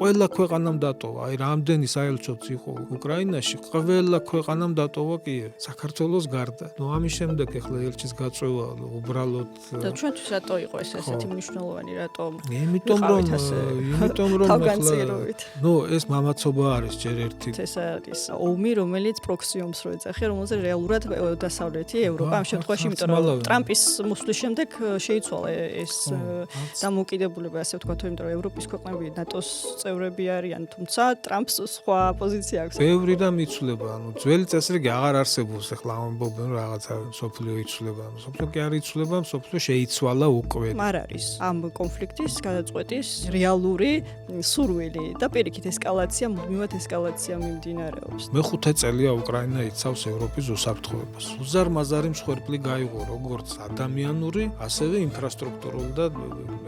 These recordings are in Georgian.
ყველა ქვეყანამ დატოვა, აი რამდენი საელჩოც იყო უკრაინაში, ყველა ქვეყანამ დატოვა კიევი, საქართველოს გარდა. ამის შემდეგ ეხლა ელჩის გაწვევა უბრალოდ და ჩვენთვის რატო იყო ეს ესეთი მნიშვნელოვანი, რატო? იმიტომ რომ თავგანწირობით. ეს მამაცობა არის ჯერ ერთი. ეს არის ომი, რომელიც პროქსი ომს რო ეძახი, რომელზე რეალურად დასავლეთი ევროპა ამ შემთხვევაში, იმიტომ რომ ტრამპის მოსვლის შემდეგ შეიცვალა ეს დამოუკიდებულება, ასე ვთქვათ, იმიტომ რომ ევროპის ქვეყნები ნატოს წევრები არიან, თუმცა ტრამპს სხვა პოზიცია აქვს. ბევრი რამ იცვლება, ძველი წესრიგი აღარ არსებობს, ეხლა ამბობენ რომ რაღაცა სოფლიო იცვლება, სოფლიო კი არ იცვლება, სოფლიო შეიცვალა უკვე. არ არის ამ კონფლიქტის გადაწყვეტის რეალური სურვილი და პირიქით ესკალაცია, მუდმივად ესკალაცია მიმდინარეობს. მეხუთე წელია უკრაინა იცავს ევროპის უსაფრთხოებას. უზარმაზარი მსხვერპლი გაიღო როგორც ადამიანური, ასევე ინფრასტრუქტურული და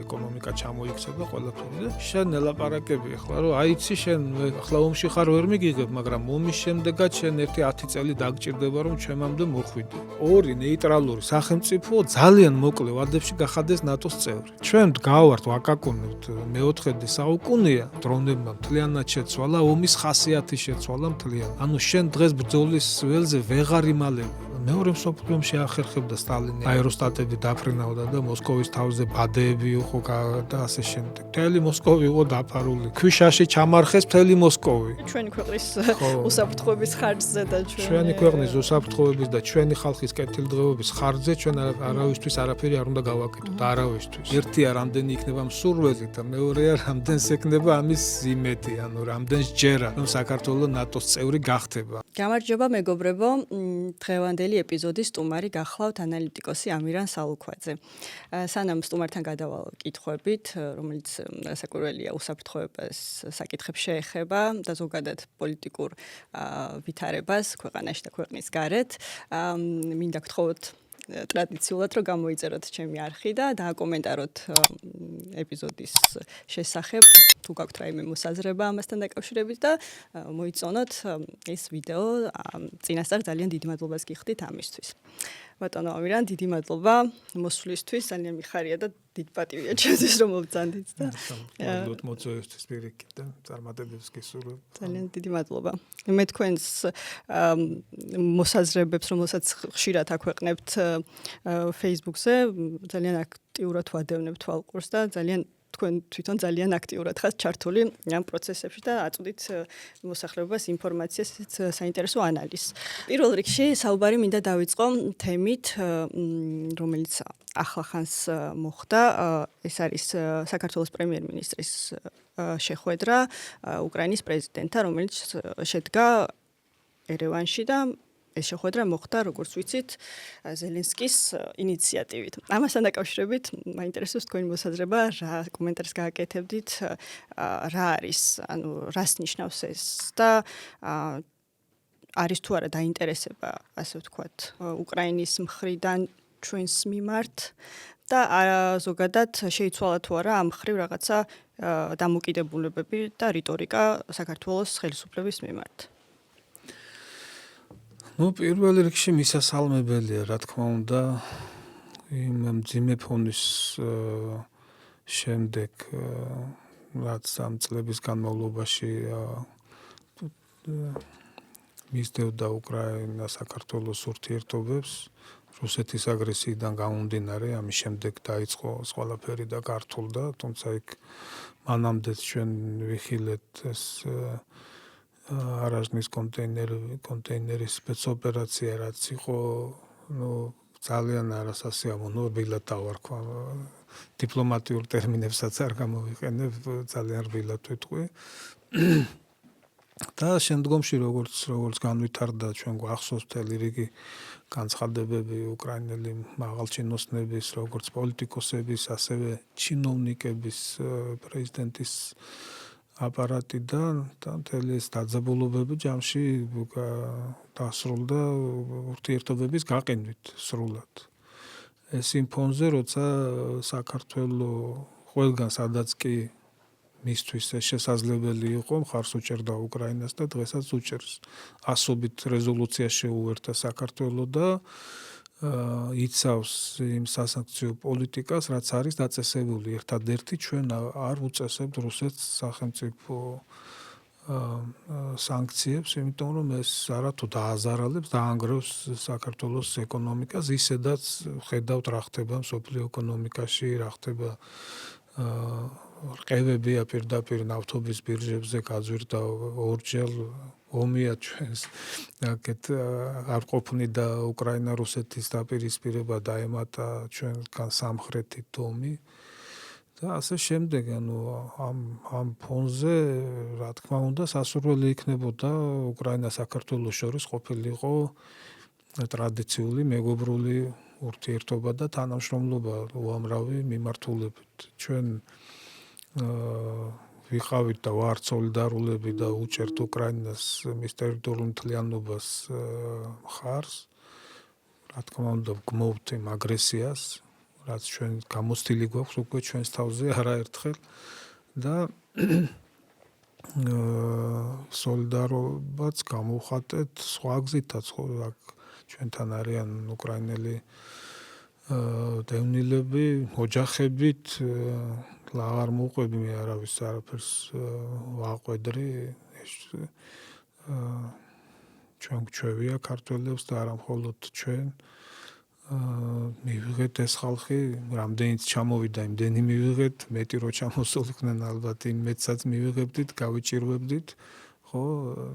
ეკონომიკა ჩამოიქცა და ყველაფერი და შენ ელაპარაკები ახლა რომ აიცი შენ ახლა ომში ხარ ვერ მიგიღებ, მაგრამ ომის შემდეგაც შენ 1-10 წელი დაგჭირდება რომ ჩვენამდე მოხვიდე. ორი ნეიტრალური სახელმწიფო ძალიან მოკლე ვადებში გახადეს ნატოს წევრი. ჩვენ გავართ ვაკაკუნებთ მე-4 საუკუნეა, დრონებმა მთლიანად შეცვალა, ომის ხასიათი შეცვალა მთლიანად. ანუ შენ დღეს ბრძოლის ველზე ვეღარ იმალები. მეორე მსოფლიო ომში ახერხებდა სტალინი აეროსტატები დაფრინავდა და მოსკოვის თავზე ბადეები იყო და ასე შემდეგ. მთელი მოსკოვი იყო დაფარული. ქვიშაში ჩამარხეს მთელი მოსკოვი. ჩვენი ქვეყნის უსაფრთხოების ხარჯზე და ჩვენი ქვეყნის უსაფრთხოების და ჩვენი ხალხის კეთილდღეობის ხარჯზე ჩვენ არავისთვის არაფერი არ უნდა გავაკეთოთ, არავისთვის. ერთია რამდენი იქნება მსურველი და მეორეა რამდენს ექნება ამის იმედი, ანუ რამდენს ჯერა რომ საქართველოს ნატოს წევრი გახდება. გამარჯობა მეგობრებო, დღევანდელი ეპიზოდის სტუმარი გახლავთ ანალიტიკოსი ამირან სალუქვაძე. სანამ სტუმართან გადავალ კითხვებით, რომელიც საკურველია უსაფრთხოებას საკითხებს შეეხება და ზოგადად პოლიტიკურ ვითარებას ქვეყანაში და ქვეყნის გარეთ, მინდა გთხოვოთ ტრადიციულად რომ გამოიწეროთ ჩემი არხი და დააკომენტაროთ ეპიზოდის შესახებ, თუ გაქვთ რაიმე მოსაზრება ამასთან დაკავშირებით და მოიწონოთ ეს ვიდეო. წინასწარ ძალიან დიდი მადლობას გიხდით ამისთვის. ბატონო ამირან, დიდი მადლობა მოსვლისთვის, ძალიან მიხარია და დიდ პატივია ჩემთვის რომ მოვწანდით და მადლობთ მოწვევისთვის პირიქით და წარმატებებს გისურვებ. ძალიან დიდი მადლობა. მე თქვენს მოსაზრებებს, რომელსაც ხშირად აქვეყნებთ Facebook-ზე, ძალიან აქტიურად ვადევნებ თვალყურს და თქვენ თვითონ ძალიან აქტიურად ხართ ჩართული ამ პროცესებში და აწვდით მოსახლეობას ინფორმაციას, საინტერესო ანალიზს. პირველ რიგში საუბარი მინდა დავიწყო თემით, რომელიც ახლახანს მოხდა, ეს არის საქართველოს პრემიერ-მინისტრის შეხვედრა უკრაინის პრეზიდენტთან, რომელიც შედგა ერევანში და ეს შეხვედრა მოხდა, როგორც ვიცით, ზელენსკის ინიციატივით. ამასთან დაკავშირებით მაინტერესებს თქვენი მოსაზრება, რა კომენტარს გააკეთებდით, რა არის, ანუ რას ნიშნავს ეს და არის თუ არა დაინტერესება, ასე ვთქვათ, უკრაინის მხრიდან ჩვენს მიმართ და ზოგადად შეიცვალა თუ არა ამ მხრივ რაღაცა დამოკიდებულებები და რიტორიკა საქართველოს ხელისუფლების მიმართ. პირველ რიგში მისასალმებელია, რა თქმა უნდა, იმ მძიმე ფონის შემდეგ, რაც ამ წლების განმავლობაში მისდევდა უკრაინა საქართველოს ურთიერთობებს, რუსეთის აგრესიიდან გამომდინარე, ამის შემდეგ დაიწყო ყველაფერი და გართულდა, თუმცა იქ მანამდეც ჩვენ ვიხილეთ ეს არაზნის კონტეინერის სპეცოპერაცია, რაც იყო, ძალიან არასასიამოვნო, რბილად დავარქვა, დიპლომატიურ ტერმინებსაც არ გამოვიყენებ, ძალიან რბილად ვიტყვი. და შემდგომში როგორც განვითარდა, ჩვენ გვახსოვს მთელი რიგი განცხადებები უკრაინელი მაღალჩინოსნების, როგორც პოლიტიკოსების, ასევე ჩინოვნიკების, პრეზიდენტის აპარატიდან და მთელი ეს დაძაბულობები ჯამში დასრულდა ურთიერთობების გაყინვით სრულად. ეს იმ ფონზე, როცა საქართველოს ყველგან სადაც კი მისთვის ეს შესაძლებელი იყო, მხარს უჭერდა უკრაინას და დღესაც უჭერს. ასობით რეზოლუცია შეუერთდა საქართველოს და იცავს იმ სასანქციო პოლიტიკას, რაც არის დაწესებული. ერთადერთი ჩვენ არ უწესებთ რუსეთს სახელმწიფო სანქციებს, იმიტომ რომ ეს არათუ დააზარალებს, დაანგრევს საქართველოს ეკონომიკას, ისედაც ხედავთ რა ხდება მსოფლიო ეკონომიკაში, რა ხდება რყევებია პირდაპირ ნავთობის ბირჟებზე გაძვირდა ორჯერ ომია ჩვენს აქეთ არ ყოფნი და უკრაინა რუსეთის დაპირისპირება დაემატა ჩვენგან სამხრეთით ომი და ასე შემდეგ, ანუ ამ ფონზე რა თქმა უნდა სასურველი იქნებოდა უკრაინა საქართველოს შორის ყოფილიყო ტრადიციული მეგობრული ურთიერთობა და თანამშრომლობა უამრავი მიმართულებით. ჩვენ ვიყავით და ვართ სოლიდარულები და უჭერთ უკრაინას მის ტერიტორიულ მთლიანობას მხარს. რა თქმა უნდა გმოვთ იმ აგრესიას, რაც ჩვენ გამოცდილი გვაქვს უკვე ჩვენს თავზე არაერთხელ და სოლიდარობაც გამოვხატეთ სხვა გზითაც, ხო აქ ჩვენთან არიან უკრაინელი დევნილები, ოჯახებით აღარ მოვყვები მე არავის არაფერს ვაყვედრი ჩვენ გვჩვევია ქართველებს და არა მხოლოდ ჩვენ მივიღეთ ეს ხალხი რამდენიც ჩამოვიდა იმდენი მივიღეთ მეტი რო ჩამოსულიყვნენ ალბათ იმ მეტსაც მივიღებდით გავიჭირვებდით ხო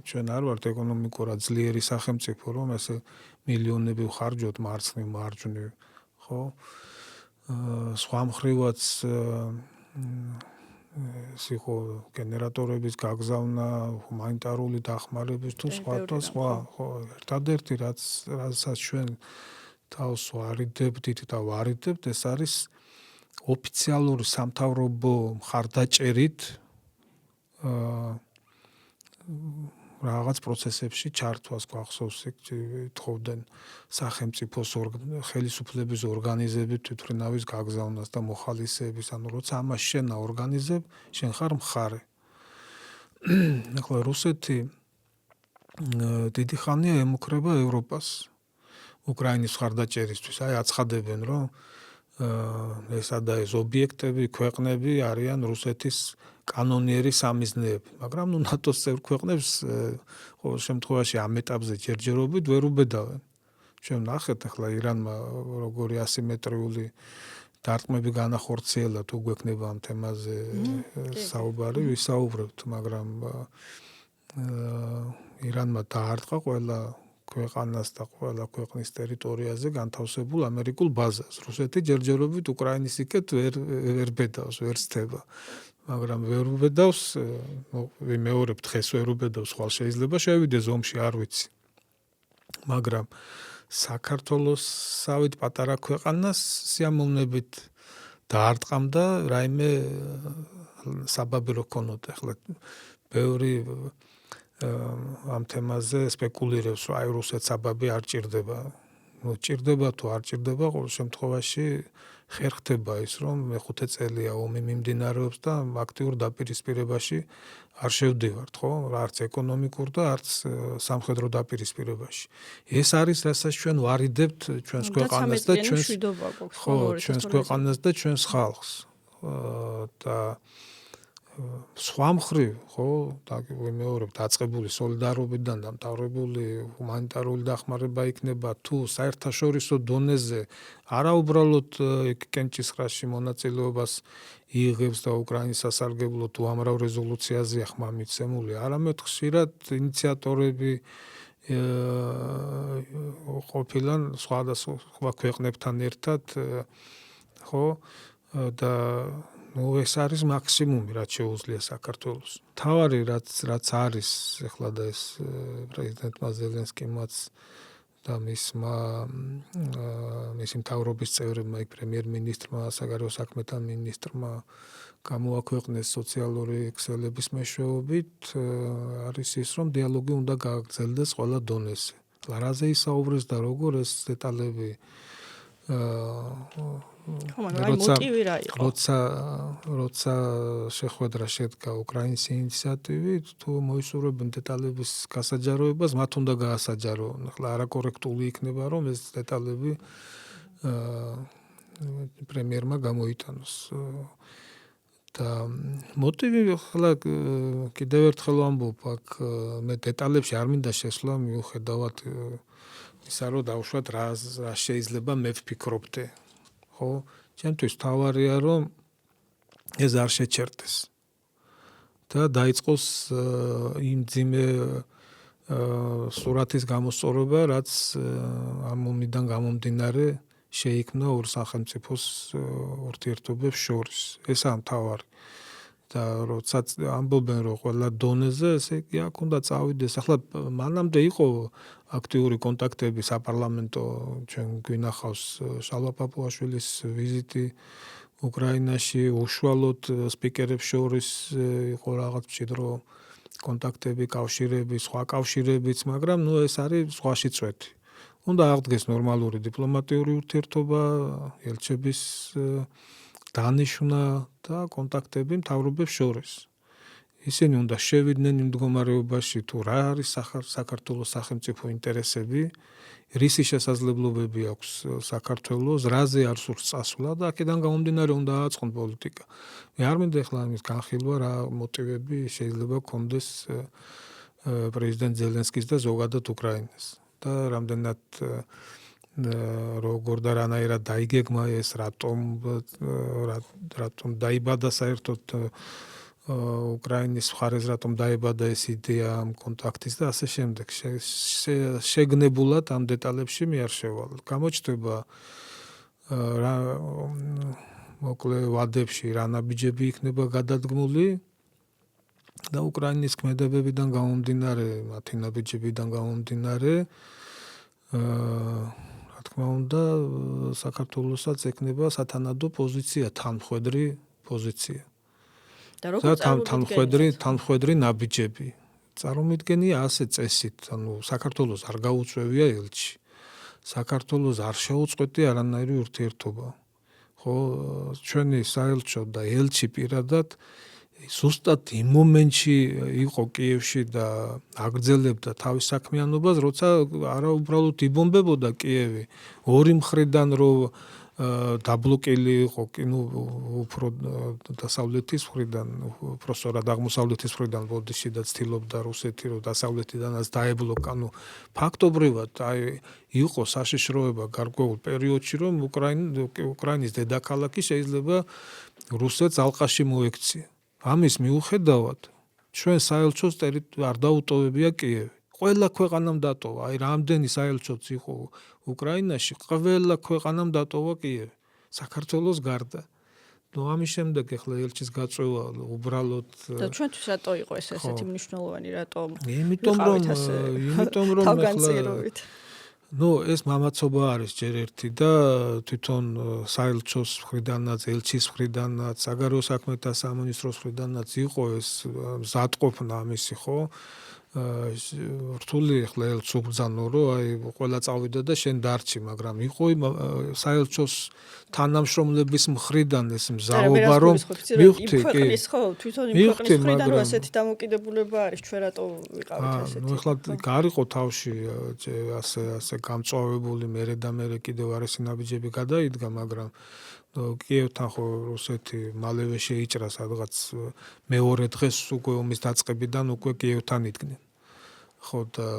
ჩვენ არ ვართ ეკონომიკურად ძლიერი სახელმწიფო რომ ესე მილიონები ვხარჯოთ მარცხნივ მარჯვნივ ხო სხვა მხრივაც სიხო გენერატორების გაგზავნა, ჰუმანიტარული დახმარების თუ სხვა, ხო, ერთადერთი რასაც ჩვენ თავს ვარიდებდით და ვარიდებთ, ეს არის ოფიციალური სამთავრობო მხარდაჭერით რაღაც პროცესებში ჩართვას გვახსოვს თხოვდნენ სახელმწიფოს ხელისუფლების ორგანიზებით თვითმფრინავის გაგზავნას და მოხალისეების, ანუ როცა ამას შენ ორგანიზებ, შენ ხარ მხარე. ახლა რუსეთი დიდი ხანია ემუქრება ევროპას უკრაინის მხარდაჭერისთვის. აი აცხადებენ, რომ ესა და ეს ობიექტები, ქვეყნები არიან რუსეთის კანონიერი სამიზნეები, მაგრამ ნუ ნატოს წევრ ქვეყნებს ყოველ შემთხვევაში ამ ეტაპზე ჯერჯერობით ვერ უბედავენ. ჩვენ ნახეთ ახლა ირანმა როგორი ასიმეტრიული დარტყმები განახორციელა, თუ გვექნება ამ თემაზე საუბარი, ვისაუბრებთ, მაგრამ ირანმა დაარტყა ყველა ქვეყანას და ყველა ქვეყნის ტერიტორიაზე განთავსებულ ამერიკულ ბაზას. რუსეთი ჯერჯერობით უკრაინის იქეთ ვერ ბედავს, ვერ ცდება. მაგრამ ვერ უბედავს, ვიმეორებ დღეს ვერ უბედავს, ხვალ შეიძლება შევიდეს ომში, არ ვიცი. მაგრამ საქართველოსავით პატარა ქვეყანას სიამოვნებით დაარტყამდა რაიმე საბაბი რო ქონოდა. ახლა ბევრი ამ თემაზე სპეკულირებს, რომ აი რუსეთს საბაბი არ ჭირდება. ნუ ჭირდება თუ არ ჭირდება, ყოველ შემთხვევაში ხერხდება ის, რომ მეხუთე წელია ომი მიმდინარეობს და აქტიურ დაპირისპირებაში არ შევდივართ, ხო? არც ეკონომიკურ და არც სამხედრო დაპირისპირებაში. ეს არის, რასაც ჩვენ ვარიდებთ ჩვენს ქვეყანას და ჩვენს ქვეყანას და ჩვენს ხალხს. და სხვა მხრივ, ხო, ვიმეორებ, დაწყებული სოლიდარობიდან დამთავრებული ჰუმანიტარული დახმარება იქნება თუ საერთაშორისო დონეზე არა უბრალოდ კენჭისყრაში მონაწილეობას იღებს და უკრაინის სასარგებლოდ უამრავ რეზოლუციაზეა ხმა მიცემული, არამედ ხშირად ინიციატორები ყოფილან სხვა ქვეყნებთან ერთად, ხო, და ეს არის მაქსიმუმი, რაც შეუძლია საქართველოს. თავარი რაც არის ახლა და ეს პრეზიდენტმა ზელენსკიმაც და მისი მთავრობის წევრებმა, პრემიერ-მინისტრმა, საგარეო საქმეთა მინისტრმა გამოაქვეყნეს სოციალური ქსელების მეშვეობით, არის ის, რომ დიალოგი უნდა გააგრძელდეს ყველა დონეზე. რაზე ისაუბრეს და როგორ ეს დეტალები მოტივი რა იყო? როცა შეხვედრა შედგა უკრაინის ინიციატივით, თუ მოისურვებენ დეტალების გასაჯაროებას, მათ უნდა გაასაჯაროონ. ახლა არაკორექტული იქნება, რომ ეს დეტალები პრემიერმა გამოიტანოს. და მოტივი ახლა კიდევ ერთხელ ვამბობ, აქ მე დეტალებში არ მინდა შესვლა, მიუხედავად ისა, რომ დავუშვათ რა შეიძლება მე ვფიქრობდე. ხო, ჩემთვის თავარია, რომ ეს არ შეჩერდეს და დაიწყოს იმ ძიმე სურათის გამოსწორება, რაც ამ ომიდან გამომდინარე შეიქმნა ორ სახელმწიფოს ურთიერთობებს შორის. ესაა მთავარი. და როცა ამბობენ, რომ ყველა დონეზე, ესე იგი აქ უნდა წავიდეს. ახლა მანამდე იყო აქტიური კონტაქტები საპარლამენტო, ჩვენ გვინახავს შალვა პაპუაშვილის ვიზიტი უკრაინაში, უშუალოდ სპიკერებს შორის იყო რაღაც მჭიდრო კონტაქტები, კავშირები, სხვა კავშირებიც, მაგრამ ეს არის სხვაში წვეთი. უნდა აღდგეს ნორმალური დიპლომატიური ურთიერთობა, ელჩების დანიშვნა და კონტაქტები მთავრობებს შორის. ისინი უნდა შევიდნენ იმ მდგომარეობაში, თუ რა არის საქართველოს სახელმწიფო ინტერესები, რისი შესაძლებლობები აქვს საქართველოს, რაზე არ სურს წასვლა და აქედან გამომდინარე უნდა ააწყონ პოლიტიკა. მე არ მინდა ახლა ამის განხილვა, რა მოტივები შეიძლება გქონდეს პრეზიდენტ ზელენსკის და ზოგადად უკრაინას. და რამდენად როგორ და რანაირად დაიგეგმა ეს, რატომ დაიბადა საერთოდ უკრაინის მხარეს, რატომ დაიბადა ეს იდეა ამ კონტაქტის და ასე შემდეგ. შეგნებულად ამ დეტალებში მე არ შევალ. გამოჩნდება მოკლე ვადებში რა ნაბიჯები იქნება გადადგმული და უკრაინის ქმედებებიდან გამომდინარე, მათი ნაბიჯებიდან გამომდინარე, რა თქმა უნდა, საქართველოსაც ექნება სათანადო პოზიცია, თანმხვედრი პოზიცია. და როგორ თანმხვედრი ნაბიჯები. წარმომიდგენია ასე წესით, ანუ საქართველოს არ გაუწვევია ელჩი. საქართველოს არ შეუწყვეტი არანაირი ურთიერთობა. ხო, ჩვენი საელჩო და ელჩი პირადად ზუსტად იმ მომენტში იყო კიევში და აგრძელებდა თავის საქმიანობას, როცა არა უბრალოდ იბომბებოდა კიევი, ორი მხრიდან რომ დაბლოკილი იყო, უფრო დასავლეთის მხრიდან, უბრალოდ აღმოსავლეთის მხრიდან ბოდიში და ცდილობდა რუსეთი, რომ დასავლეთიდანაც დაებლოკა. ანუ ფაქტობრივად იყო საშიშროება გარკვეულ პერიოდში, რომ უკრაინის დედაქალაქი შეიძლება რუსეთს ალყაში მოექცია. ამის მიუხედავად ჩვენ საელჩოს არ დაუტოვებია კიევი. ყველა ქვეყანამ დატოვა, რამდენი საელჩოც იყო უკრაინაში, ყველა ქვეყანამ დატოვა კიევი, საქართველოს გარდა. ამის შემდეგ ახლა ელჩის გაწვევა უბრალოდ და ჩვენთვის რატო იყო ეს ესეთი მნიშვნელოვანი, რატო? იმიტომ რომ თავგანწირობით. ეს მამაცობა არის ჯერ ერთი და თვითონ საელჩოს მხრიდანაც, ელჩის მხრიდანაც, საგარეო საქმეთა სამინისტროს მხრიდანაც იყო ეს მზადყოფნა ამისი, ხო? რთული ახლა ელჩს უბრძანო, რომ ყველა წავიდა და შენ დარჩი, მაგრამ იყო საელჩოს თანამშრომლების მხრიდან ეს მზაობა, რომ მივხვდი, კი. ხო, თვითონ იმ ქვეყნის მხრიდან რომ ასეთი დამოკიდებულება არის, ჩვენ რატო ვიყავით ასეთი? ახლა გარიყო თავში ასე გამწვავებული, მერე და მერე კიდევ არის ნაბიჯები გადაიდგა, მაგრამ კიევთან ხო რუსეთი მალევე შეიჭრა სადღაც მეორე დღეს უკვე ომის დაწყებიდან უკვე კიევთან იდგნენ. ხო და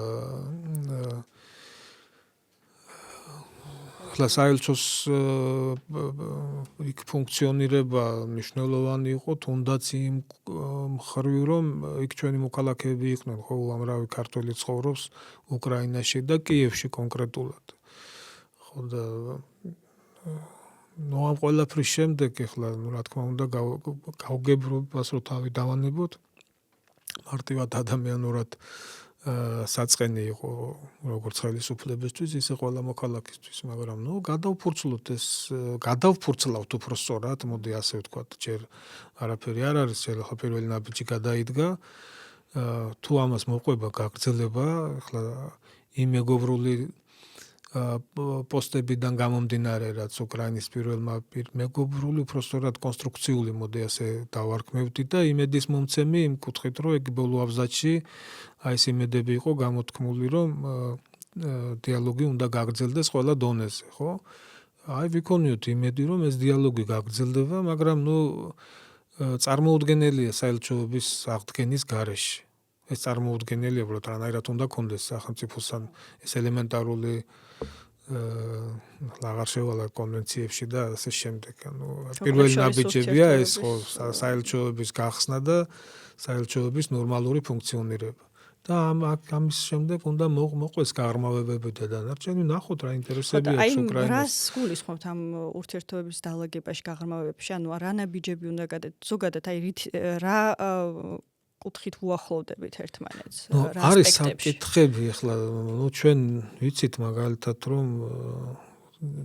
ახლა საელჩოს იქ ფუნქციონირება მნიშვნელოვანი იყო, თუნდაც იმ მხრივ, რომ იქ ჩვენი მოქალაქეები იყვნენ, ხო, უამრავი ქართველი ცხოვრობს უკრაინაში და კიევში კონკრეტულად. ხო და ამ ყველაფრის შემდეგ ახლა რა თქმა უნდა გავგებრობას რო თავი დავანებოთ, მარტივად ადამიანურად საწყენი იყო როგორც ხელისუფლებისთვის, ისე ყველა მოქალაქისთვის, მაგრამ გადავფურცლავთ უფრო სწორად, მოდი ასე ვთქვათ, ჯერ არაფერი არ არის, ახლა პირველი ნაბიჯი გადაიდგა, თუ ამას მოყვება, გაგრძელება, ახლა იმ მეგობრული პოსტებიდან გამომდინარე, რაც უკრაინის პირველმა მეგობრული, უბრალოდ კონსტრუქციული მოდი ასე დავარქმევდი და იმედის მომცემი იმ კუთხით, რომ ეგ ბოლო აბზაცში აი ეს იმედები იყო გამოთქმული, რომ დიალოგი უნდა გაგრძელდეს ყველა დონეზე, ხო? აი ვიქონიოთ იმედი, რომ ეს დიალოგი გაგრძელდება, მაგრამ წარმოუდგენელია საელჩოების აღდგენის გარეშე. ეს წარმოუდგენელია, უბრალოდ რანაირად უნდა კონდეს სახელმწიფოსთან ეს ელემენტარული აღარ შევალა კონვენციებში და ასე შემდეგ. პირველი ნაბიჯებია ეს ხო საელჩოების გახსნა და საელჩოების ნორმალური ფუნქციონირება. და ამის შემდეგ უნდა მოყვეს გაღრმავებები და დანარჩენი ნახოთ რა ინტერესები აქვს უკრაინას. რას გულისხმობთ ამ ურთიერთობების დალაგებაში, გაღრმავებებში? ანუ რა ნაბიჯები უნდა ზოგადად აი რა კუთხით უახლოვდებით ერთმანეთს? არის საკითხები ახლა ჩვენ ვიცით მაგალითად რომ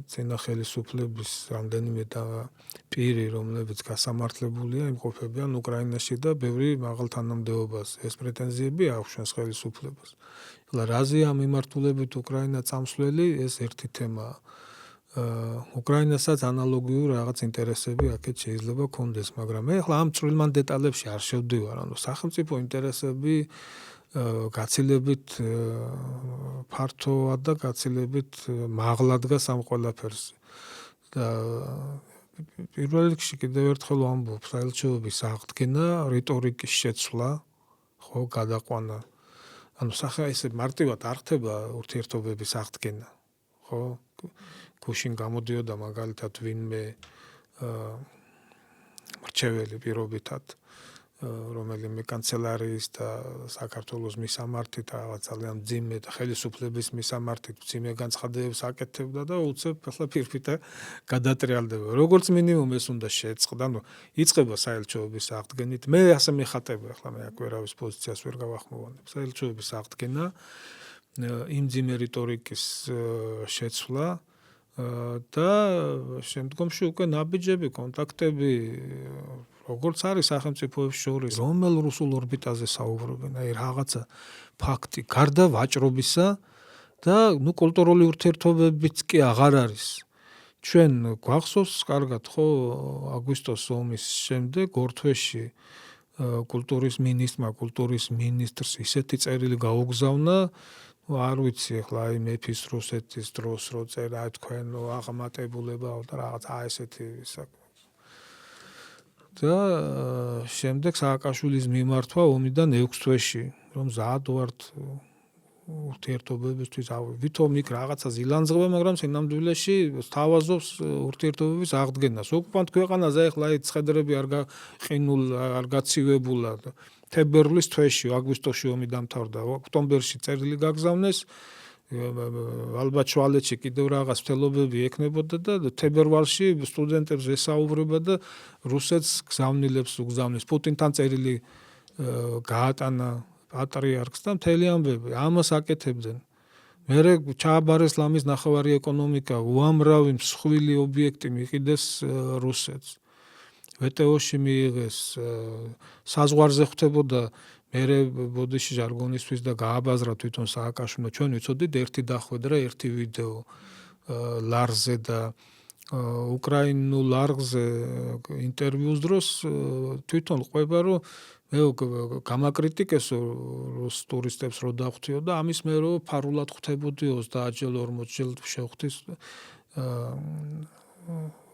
წინა ხელისუფლების რამდენიმე და პირი რომლებიც გასამართლებულია იმყოფებიან უკრაინაში და ბევრი მაღალ თანამდებობას ეს პრეტენზიები აქვს ჩვენს ხელისუფლებას. ახლა რაზეა მიმართულებით უკრაინა წამსვლელი ეს ერთი თემაა. უკრაინასაც ანალოგიურ რაღაც ინტერესები აქეთ შეიძლება კონდეს, მაგრამ მე ახლა ამ წვრილმან დეტალებში არ შევდივარ, ანუ სახელმწიფო ინტერესები გაცილებით ფართოა და გაცილებით მაღლა დგას ამ ყველაფერს. და პირველ რიგში კიდევ ერთხელ ვამბობ, საელჩოების აღდგენა, რიტორიკის შეცვლა, ხო, გადაყვანა. ანუ ესე მარტივად არ ხდება ურთიერთობების აღდგენა, ხო? გუშინ გამოდიოდა მაგალითად ვინმე მრჩეველი პირობითად რომელიმე კანცელარიის და საქართველოს მისამართით რაღაც ძალიან მძიმე და ხელისუფლების მისამართით მძიმე განცხადებებს აკეთებდა და უცებ ახლა ფირფიტა გადატრიალდება. როგორც მინიმუმ ეს უნდა შეწყდა, ანუ იწყება საელჩოების აღდგენით. მე ასე მეხატება, ახლა მე აქ ვერავის პოზიციას ვერ გავახმოვანებ. საელჩოების აღდგენა, იმ მძიმე რიტორიკის შეცვლა და შემდგომში უკვე ნაბიჯები, კონტაქტები როგორც არის სახელმწიფოებს შორის, რომელ რუსულ ორბიტაზე საუბრობენ, აი რაღაცა ფაქტი, გარდა ვაჭრობისა და კულტურული ურთიერთობებიც კი აღარ არის. ჩვენ გვახსოვს კარგად ხო აგვისტოს ომის შემდეგ ორ თვეში კულტურის მინისტრს ისეთი წერილი გაუგზავნა, არ ვიცი ახლა აი მეფის რუსეთის დროს რო წერა თქვენ აღმატებულებაო და რაღაც ესეთი და შემდეგ სააკაშვილის მიმართვა ომიდან 6 თვეში რომ ზად ვართ ურთიერთობებისთვის ვითომ იქ რაღაცა ზილანძღვა, მაგრამ სინამდვილეში სთავაზობს ურთიერთობების აღდგენას. ოკუპანტ ქვეყანაზე ახლა აი ცხედრები არ გაცივებულა თებერვლის თვეში, აგვისტოში ომი დამთავრდა, ოქტომბერში წერილი გაგზავნეს, ალბათ შუალედში კიდევ რაღაც მთელობები ექნებოდა და თებერვალში სტუდენტებს ესაუბრება და რუსეთს გზავნილებს უგზავნის. პუტინთან წერილი გაატანა პატრიარქს და მთელი ამბები ამას აკეთებდნენ. მერე ჩააბარეს ლამის ნახევარი ეკონომიკა, უამრავი მსხვილი ობიექტი მიყიდეს რუსეთს. ვტო-ში მიიღეს, საზღვარზე ხვდებოდა მერე ბოდიში ჟარგონისთვის და გააბაზრა თვითონ სააკაშვილო. ჩვენ ვიცოდით ერთი დახვედრა, ერთი ვიდეო ლარზე და უკრაინულ ლარზე ინტერვიუს დროს თვითონ ყვება რომ მე გამაკრიტიკესო რუს ტურისტებს რო დახვდიო და ამის მე რო ფარულად ხვდებოდიო 30 ჯერ 40 ჯერ შევხვდის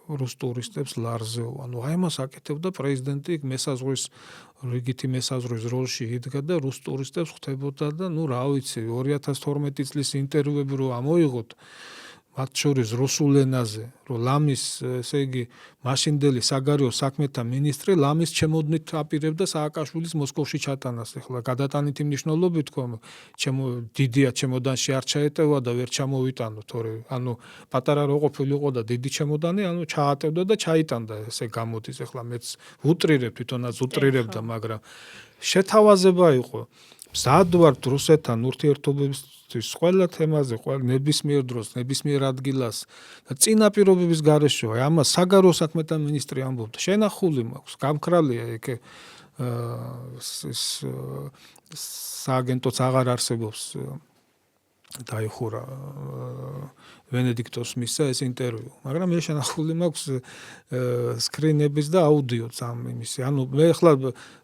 რუს ტურისტებს ლარზეო. ანუ აი მას აკეთებდა პრეზიდენტი მესაზღვის რიგითი მესაზღვის როლში იდგა და რუს ტურისტებს ხვდებოდა და ნუ რა ვიცი 2012 წლის ინტერვიუები რო ამოიღოთ მათ შორის რუსულ ენაზე, რომ ლამის, ესე იგი, მაშინდელი საგარეო საქმეთა მინისტრი ლამის ჩემოდნით აპირებდა სააკაშვილის მოსკოვში ჩატანას. ახლა გადატანითი მნიშვნელობით დიდია ჩემოდანში არ ჩაეტევა და ვერ ჩამოვიტანო, თორე ანუ პატარა რო ყოფილიყო და დიდი ჩემოდანი, ანუ ჩაატევდა და ჩაიტანდა, ესე გამოდის. ახლა მეც უტრირებ, თვითონაც უტრირებდა, მაგრამ შეთავაზება იყო. მზად ვართ რუსეთთან ურთიერთობების ყველა თემაზე, ყველა ნებისმიერ დროს, ნებისმიერ ადგილას და წინა პირობების გარეშე, ამას საგარეო საქმეთა მინისტრი ამბობდა. შენახული მაქვს, გამქრალია ეგ სააგენტოც აღარ არსებობს დაიხურა ვენედიქტოს მისცა ეს ინტერვიუ, მაგრამ მე შენახული მაქვს სკრინების და აუდიოც ამ იმისი. ანუ მე ახლა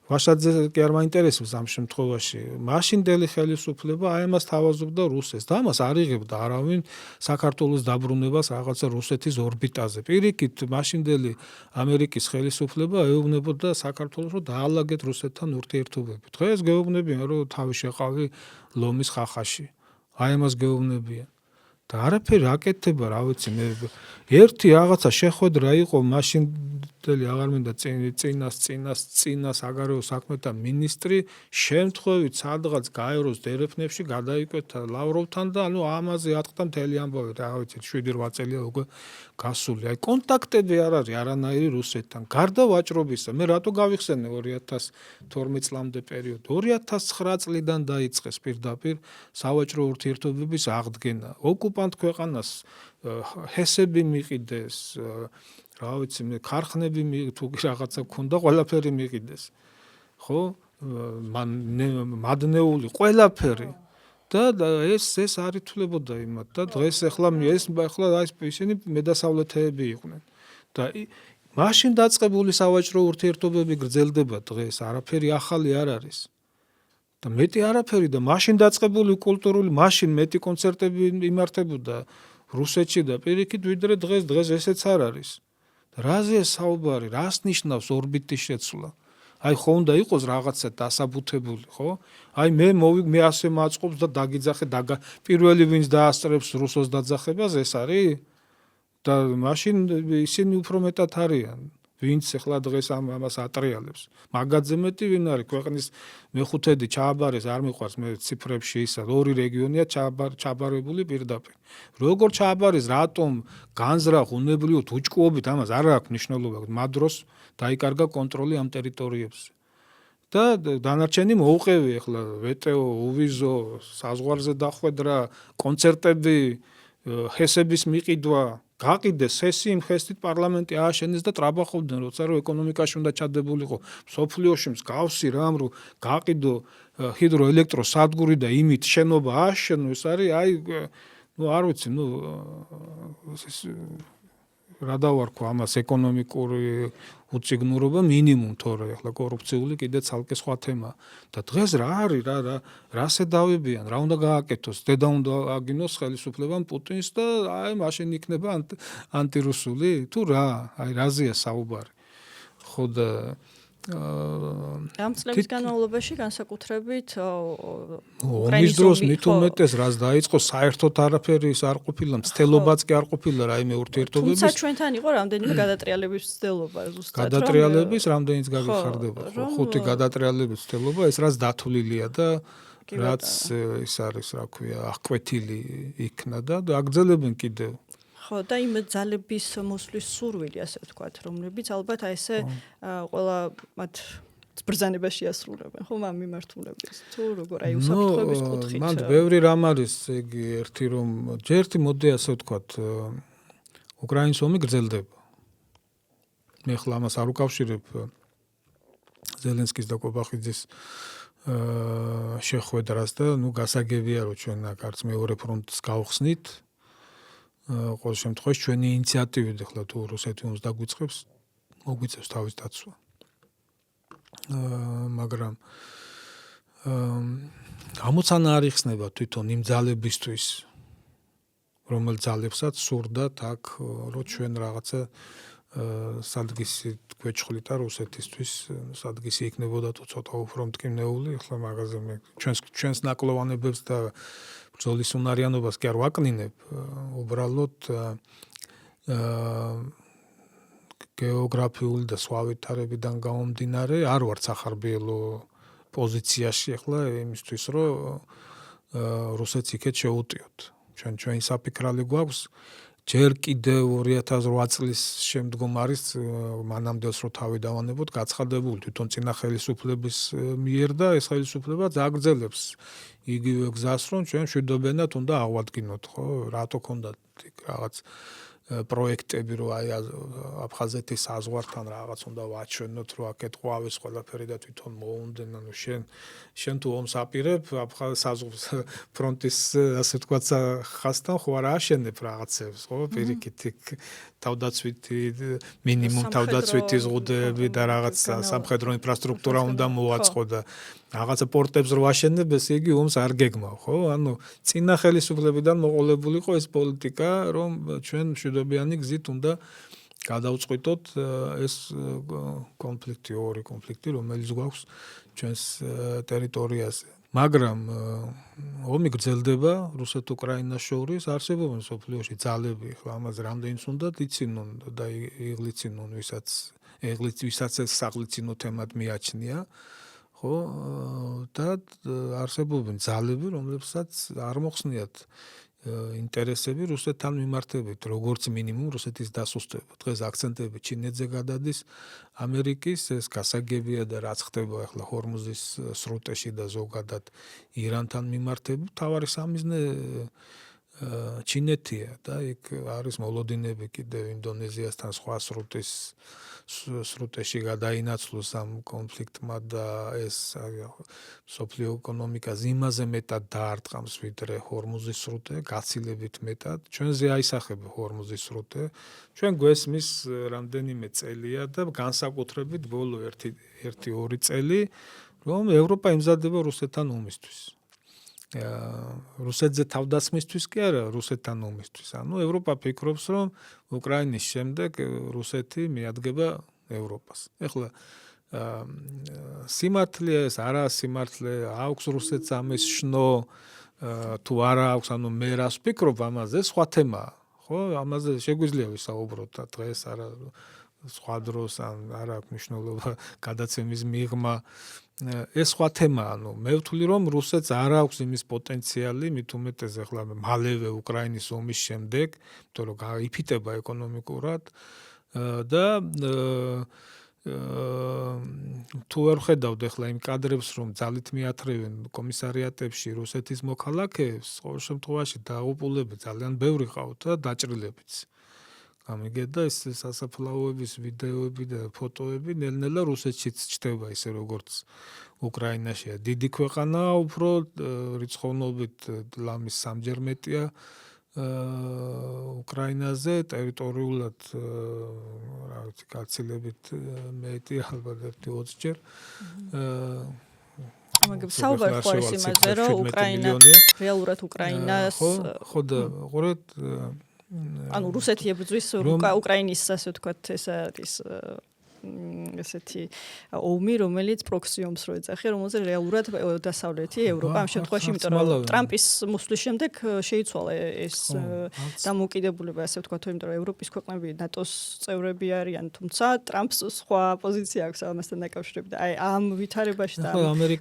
ვაშაძე კი არ მაინტერესებს ამ შემთხვევაში. მაშინდელი ხელისუფლება აი ამას თავაზობდა რუსეთს და ამას არ იღებდა არავინ საქართველოს დაბრუნებას რაღაცა რუსეთის ორბიტაზე. პირიქით მაშინდელი ამერიკის ხელისუფლება ეუბნებოდა საქართველოს რომ დაალაგეთ რუსეთთან ურთიერთობები. დღეს გეუბნებიან რომ თავი შეყავი ლომის ხახაში. აი ამას გეუბნებიან. და არაფერი აკეთება, რა ვიცი, მე ერთი რაღაცა შეხვედრა იყო მაშინდელი აღარ მინდა წინას საგარეო საქმეთა მინისტრი შემთხვევით სადღაც გაეროს დერეფნებში გადაიკვეთა ლავროვთან და ანუ ამაზე ატყდა მთელი ამბავი, რა ვიცი, 7-8 წელია უკვე გასული. აი კონტაქტები არ არის არანაირი რუსეთთან. გარდა ვაჭრობისა, მე რატო გავიხსენე 2012 წლამდე პერიოდი. 2009 წლიდან დაიწყეს პირდაპირ სავაჭრო ურთიერთობების აღდგენა. ოკუპანტ ქვეყანას ჰესები მიყიდეს, რა ვიცი, ქარხნები თუ რაღაცა ქონდა, ყველაფერი მიყიდეს. ხო? მადნეული ყველაფერი. და ეს არ ითვლებოდა იმათ და დღეს ახლა ისინი მედასავლეთეები იყვნენ. და მაშინ დაწყებული სავაჭრო ურთიერთობები გრძელდება დღეს, არაფერი ახალი არ არის. და მეტი არაფერი და მაშინ დაწყებული კულტურული, მაშინ მეტი კონცერტები იმართებოდა რუსეთში და პირიქით ვიდრე დღეს ესეც არ არის. და რაზეა საუბარი, რას ნიშნავს ორბიტის შეცვლა? აი ხო უნდა იყოს რაღაცა დასაბუთებული, ხო? აი მე ასე მაწყობს და დაგიძახე პირველი ვინც დაასწრებს რუსოს დაძახებას ეს არის? და მაშინ ისინი უფრო მეტად არიან. ვინც ახლა დღეს ამას ატრიალებს. მაგაძე მეტი ვინ არის ქვეყნის მეხუთედი ჩააბარეს არ მიყვარს მე ციფრებში ისა 2 რეგიონია ჩააბარებული პირდაპირ. როგორ ჩააბარეს, რატომ განზრახ უნებლიოთ უჭკუობით ამას არ აქვს მნიშვნელობა. მათ დროს დაიკარგა კონტროლი ამ ტერიტორიებზე. და დანარჩენი მოუყევი ახლა ვეტეო, უვიზო, საზღვარზე დახვედრა, კონცერტები, ჰესების მიყიდვა გაყიდეს სესი იმ ხესით პარლამენტი ააშენეს და ტრაბახობდნენ, როცა რომ ეკონომიკაში უნდა ჩადებულიყო. მსოფლიოში მსგავსი რამ რო გაყიდო ჰიდროელექტროსადგური და იმით შენობა ააშენო, ეს არის აი არ ვიცი, რა დავარქვა ამას ეკონომიკური უწიგნურობა მინიმუმ თორე ახლა კორუფციული კიდე ცალკე სხვა თემაა. და დღეს რა არის, რას ედავებიან, რა უნდა გააკეთოს, დედა უნდა აგინოს ხელისუფლებამ პუტინს და აი მაშინ იქნება ანტირუსული თუ რა, აი რაზეა საუბარი. ხო და ამ წლების განმავლობაში განსაკუთრებით ომის დროს მით უმეტეს რაც დაიწყო საერთოდ არაფერი არ ყოფილა, მცდელობაც კი არ ყოფილა რაიმე ურთიერთობების. თუმცა ჩვენთან იყო რამდენიმე გადატრიალების მცდელობა ზუსტად. გადატრიალების რამდენიც გაგიხარდება. 5 გადატრიალების მცდელობა, ეს რაც დათვლილია და რაც ის არის, რა ქვია, აღკვეთილი იქნა და აგრძელებენ კიდევ. ხო და იმ ძალების მოსვლის სურვილი, ასე ვთქვათ, რომლებიც ალბათ აი ესე ყველა მათ ბრძანებას შეასრულებენ, ხო, ამ მიმართულების. თუ როგორ აი უსაფრთხოების კუთხით. მანდ ბევრი რამ არის, იგი ერთი რომ ჯერთი მოდი ასე ვთქვათ, უკრაინის ომი გრძელდება. მე ხლა ამას არ უკავშირებ ზელენსკის და კობახიძის შეხვედრას და გასაგებია რომ ჩვენ აქ არც მეორე ფრონტს გავხსნით. ყოველ შემთხვევაში ჩვენი ინიციატივით ახლა თუ რუსეთი ომს დაგვიწყებს, მოგვიწევს თავის დაცვა. მაგრამ ამოცანა არ იხსნება თვითონ იმ ძალებისთვის, რომელ ძალებსაც სურდათ აქ რომ ჩვენ რაღაცა სადგისი გვეჭხლით და რუსეთისთვის სადგისი იქნებოდა თუ ცოტა უფრო მტკივნეული, ახლა მაგაზე მე ჩვენს ნაკლოვანებებს და ბრძოლის უნარიანობას კი არ ვაკნინებ, უბრალოდ გეოგრაფიული და სხვა ვითარებიდან გამომდინარე არ ვარ სახარბიელო პოზიციაში ახლა იმისთვის რომ რუსეთს იქეთ შეუტიოთ. ჩვენი საფიქრალი გვაქვს ჯერ კიდევ 2008 წლის შემდგომ არის მანამდელს რო თავი დავანებოთ გაცხადებული თვითონ წინა ხელისუფლების მიერ და ეს ხელისუფლება ძაგრძელებს იგივე გზას რომ ჩვენ მშვიდობიანად უნდა აღვადგინოთ, ხო? რატო ქონდათ რაღაც პროექტები რო აი აფხაზეთის საზღვართან რაღაც უნდა ვაჩვენოთ, რო აქეთ ყვავის ყველაფერი და თვითონ მოუნდნენ, ანუ შენ თუ ომს აპირებ საზღვრის ფრონტის ასე ვთქვათ ხასთან ხო არ აშენებ რაღაცებს, ხო? პირიქით თავდაცვითი მინიმუმ თავდაცვითი ზღუდეები და რაღაც სამხედრო ინფრასტრუქტურა უნდა მოაწყო და რაღაცა პორტებს რო აშენებ, ესე იგი ომს არ გეგმავ, ხო? ანუ წინა ხელისუფლებიდან მოყოლებულიყო ეს პოლიტიკა, რომ ჩვენ მშვიდობიანი გზით უნდა გადავწყვიტოთ ეს კონფლიქტი, ორი კონფლიქტი, რომელიც გვაქვს ჩვენს ტერიტორიაზე. მაგრამ ომი გრძელდება რუსეთ-უკრაინას შორის, არსებობენ მსოფლიოში ძალები, ხო, ამაზე რამდენიც უნდა იცინონ და იღლიცინონ, ვისაც ეს საღლიცინო თემად მიაჩნია, ხო, და არსებობენ ძალები, რომლებსაც არ მოხსნიათ ინტერესები რუსეთთან მიმართებით, როგორც მინიმუმ რუსეთის დასუსტება. დღეს აქცენტები ჩინეთზე გადადის, ამერიკის ეს გასაგებია და რაც ხდება ახლა ჰორმუზის სრუტეში და ზოგადად ირანთან მიმართებით, თავარი სამიზნე ჩინეთია და იქ არის მოლოდინები კიდევ ინდონეზიასთან სხვა სრუტეში გადაინაცვლოს ამ კონფლიქტმა და ეს მსოფლიო ეკონომიკას იმაზე მეტად დაარტყამს, ვიდრე ჰორმუზის სრუტე, გაცილებით მეტად. ჩვენზე აისახება ჰორმუზის სრუტე. ჩვენ გვესმის რამდენიმე წელია და განსაკუთრებით ბოლო 1-2 წელი, რომ ევროპა იმზადება რუსეთთან ომისთვის. რუსეთზე თავდასხმისთვის კი არა, რუსეთთან ომისთვის. ანუ ევროპა ფიქრობს, რომ უკრაინის შემდეგ რუსეთი მიადგება ევროპას. ეხლა სიმართლეა ეს, არაა სიმართლე, აქვს რუსეთს ამის შნო, თუ არა აქვს, ანუ მე რას ვფიქრობ ამაზე, სხვა თემაა, ხო? ამაზე შეგვიძლია ვისაუბროთ და დღეს არა სხვა დროს ან არ აქვს მნიშვნელობა გადაცემის მიღმა. ეს სხვა თემაა, ანუ მე ვთვლი, რომ რუსეთს არ აქვს იმის პოტენციალი, მით უმეტეს ახლა მალევე უკრაინის ომის შემდეგ, იმიტომ რომ იფიტება ეკონომიკურად და თუ არ ხედავთ ახლა იმ კადრებს, რომ ძალით მიათრევენ კომისარიატებში რუსეთის მოქალაქეებს, ყოველ შემთხვევაში დაუყულები ძალიან ბევრი ყავთ და დაჭრილებიც. გამიგეთ და ეს სასაფლაოების ვიდეოები და ფოტოები ნელ-ნელა რუსეთშიც ჩნდება ისე როგორც უკრაინაშია. დიდი ქვეყანაა, უფრო რიცხოვნობით ლამის 3-ჯერ მეტია უკრაინაზე, ტერიტორიულად რა ვიცი, გაცილებით მეტი, ალბათ 1-20-ჯერ. მაგრამ საუბარი ხო არის იმაზე, რომ უკრაინა რეალურად უკრაინას ხო და ყურეთ ანუ რუსეთი ებრძვის უკრაინის ასე ვთქვათ ეს არის ესეთი ომი, რომელიც პროქსი ომს რო ეძახი, რომელზე რეალურად დასავლეთი ევროპა ამ შემთხვევაში, იმიტომ რომ ტრამპის მოსვლის შემდეგ შეიცვალა ეს დამოუკიდებულება, ასე ვთქვათ, იმიტომ რომ ევროპის ქვეყნები ნატოს წევრები არიან, თუმცა ტრამპს სხვა პოზიცია აქვს ამასთან დაკავშირებით. აი ამ ვითარებაში და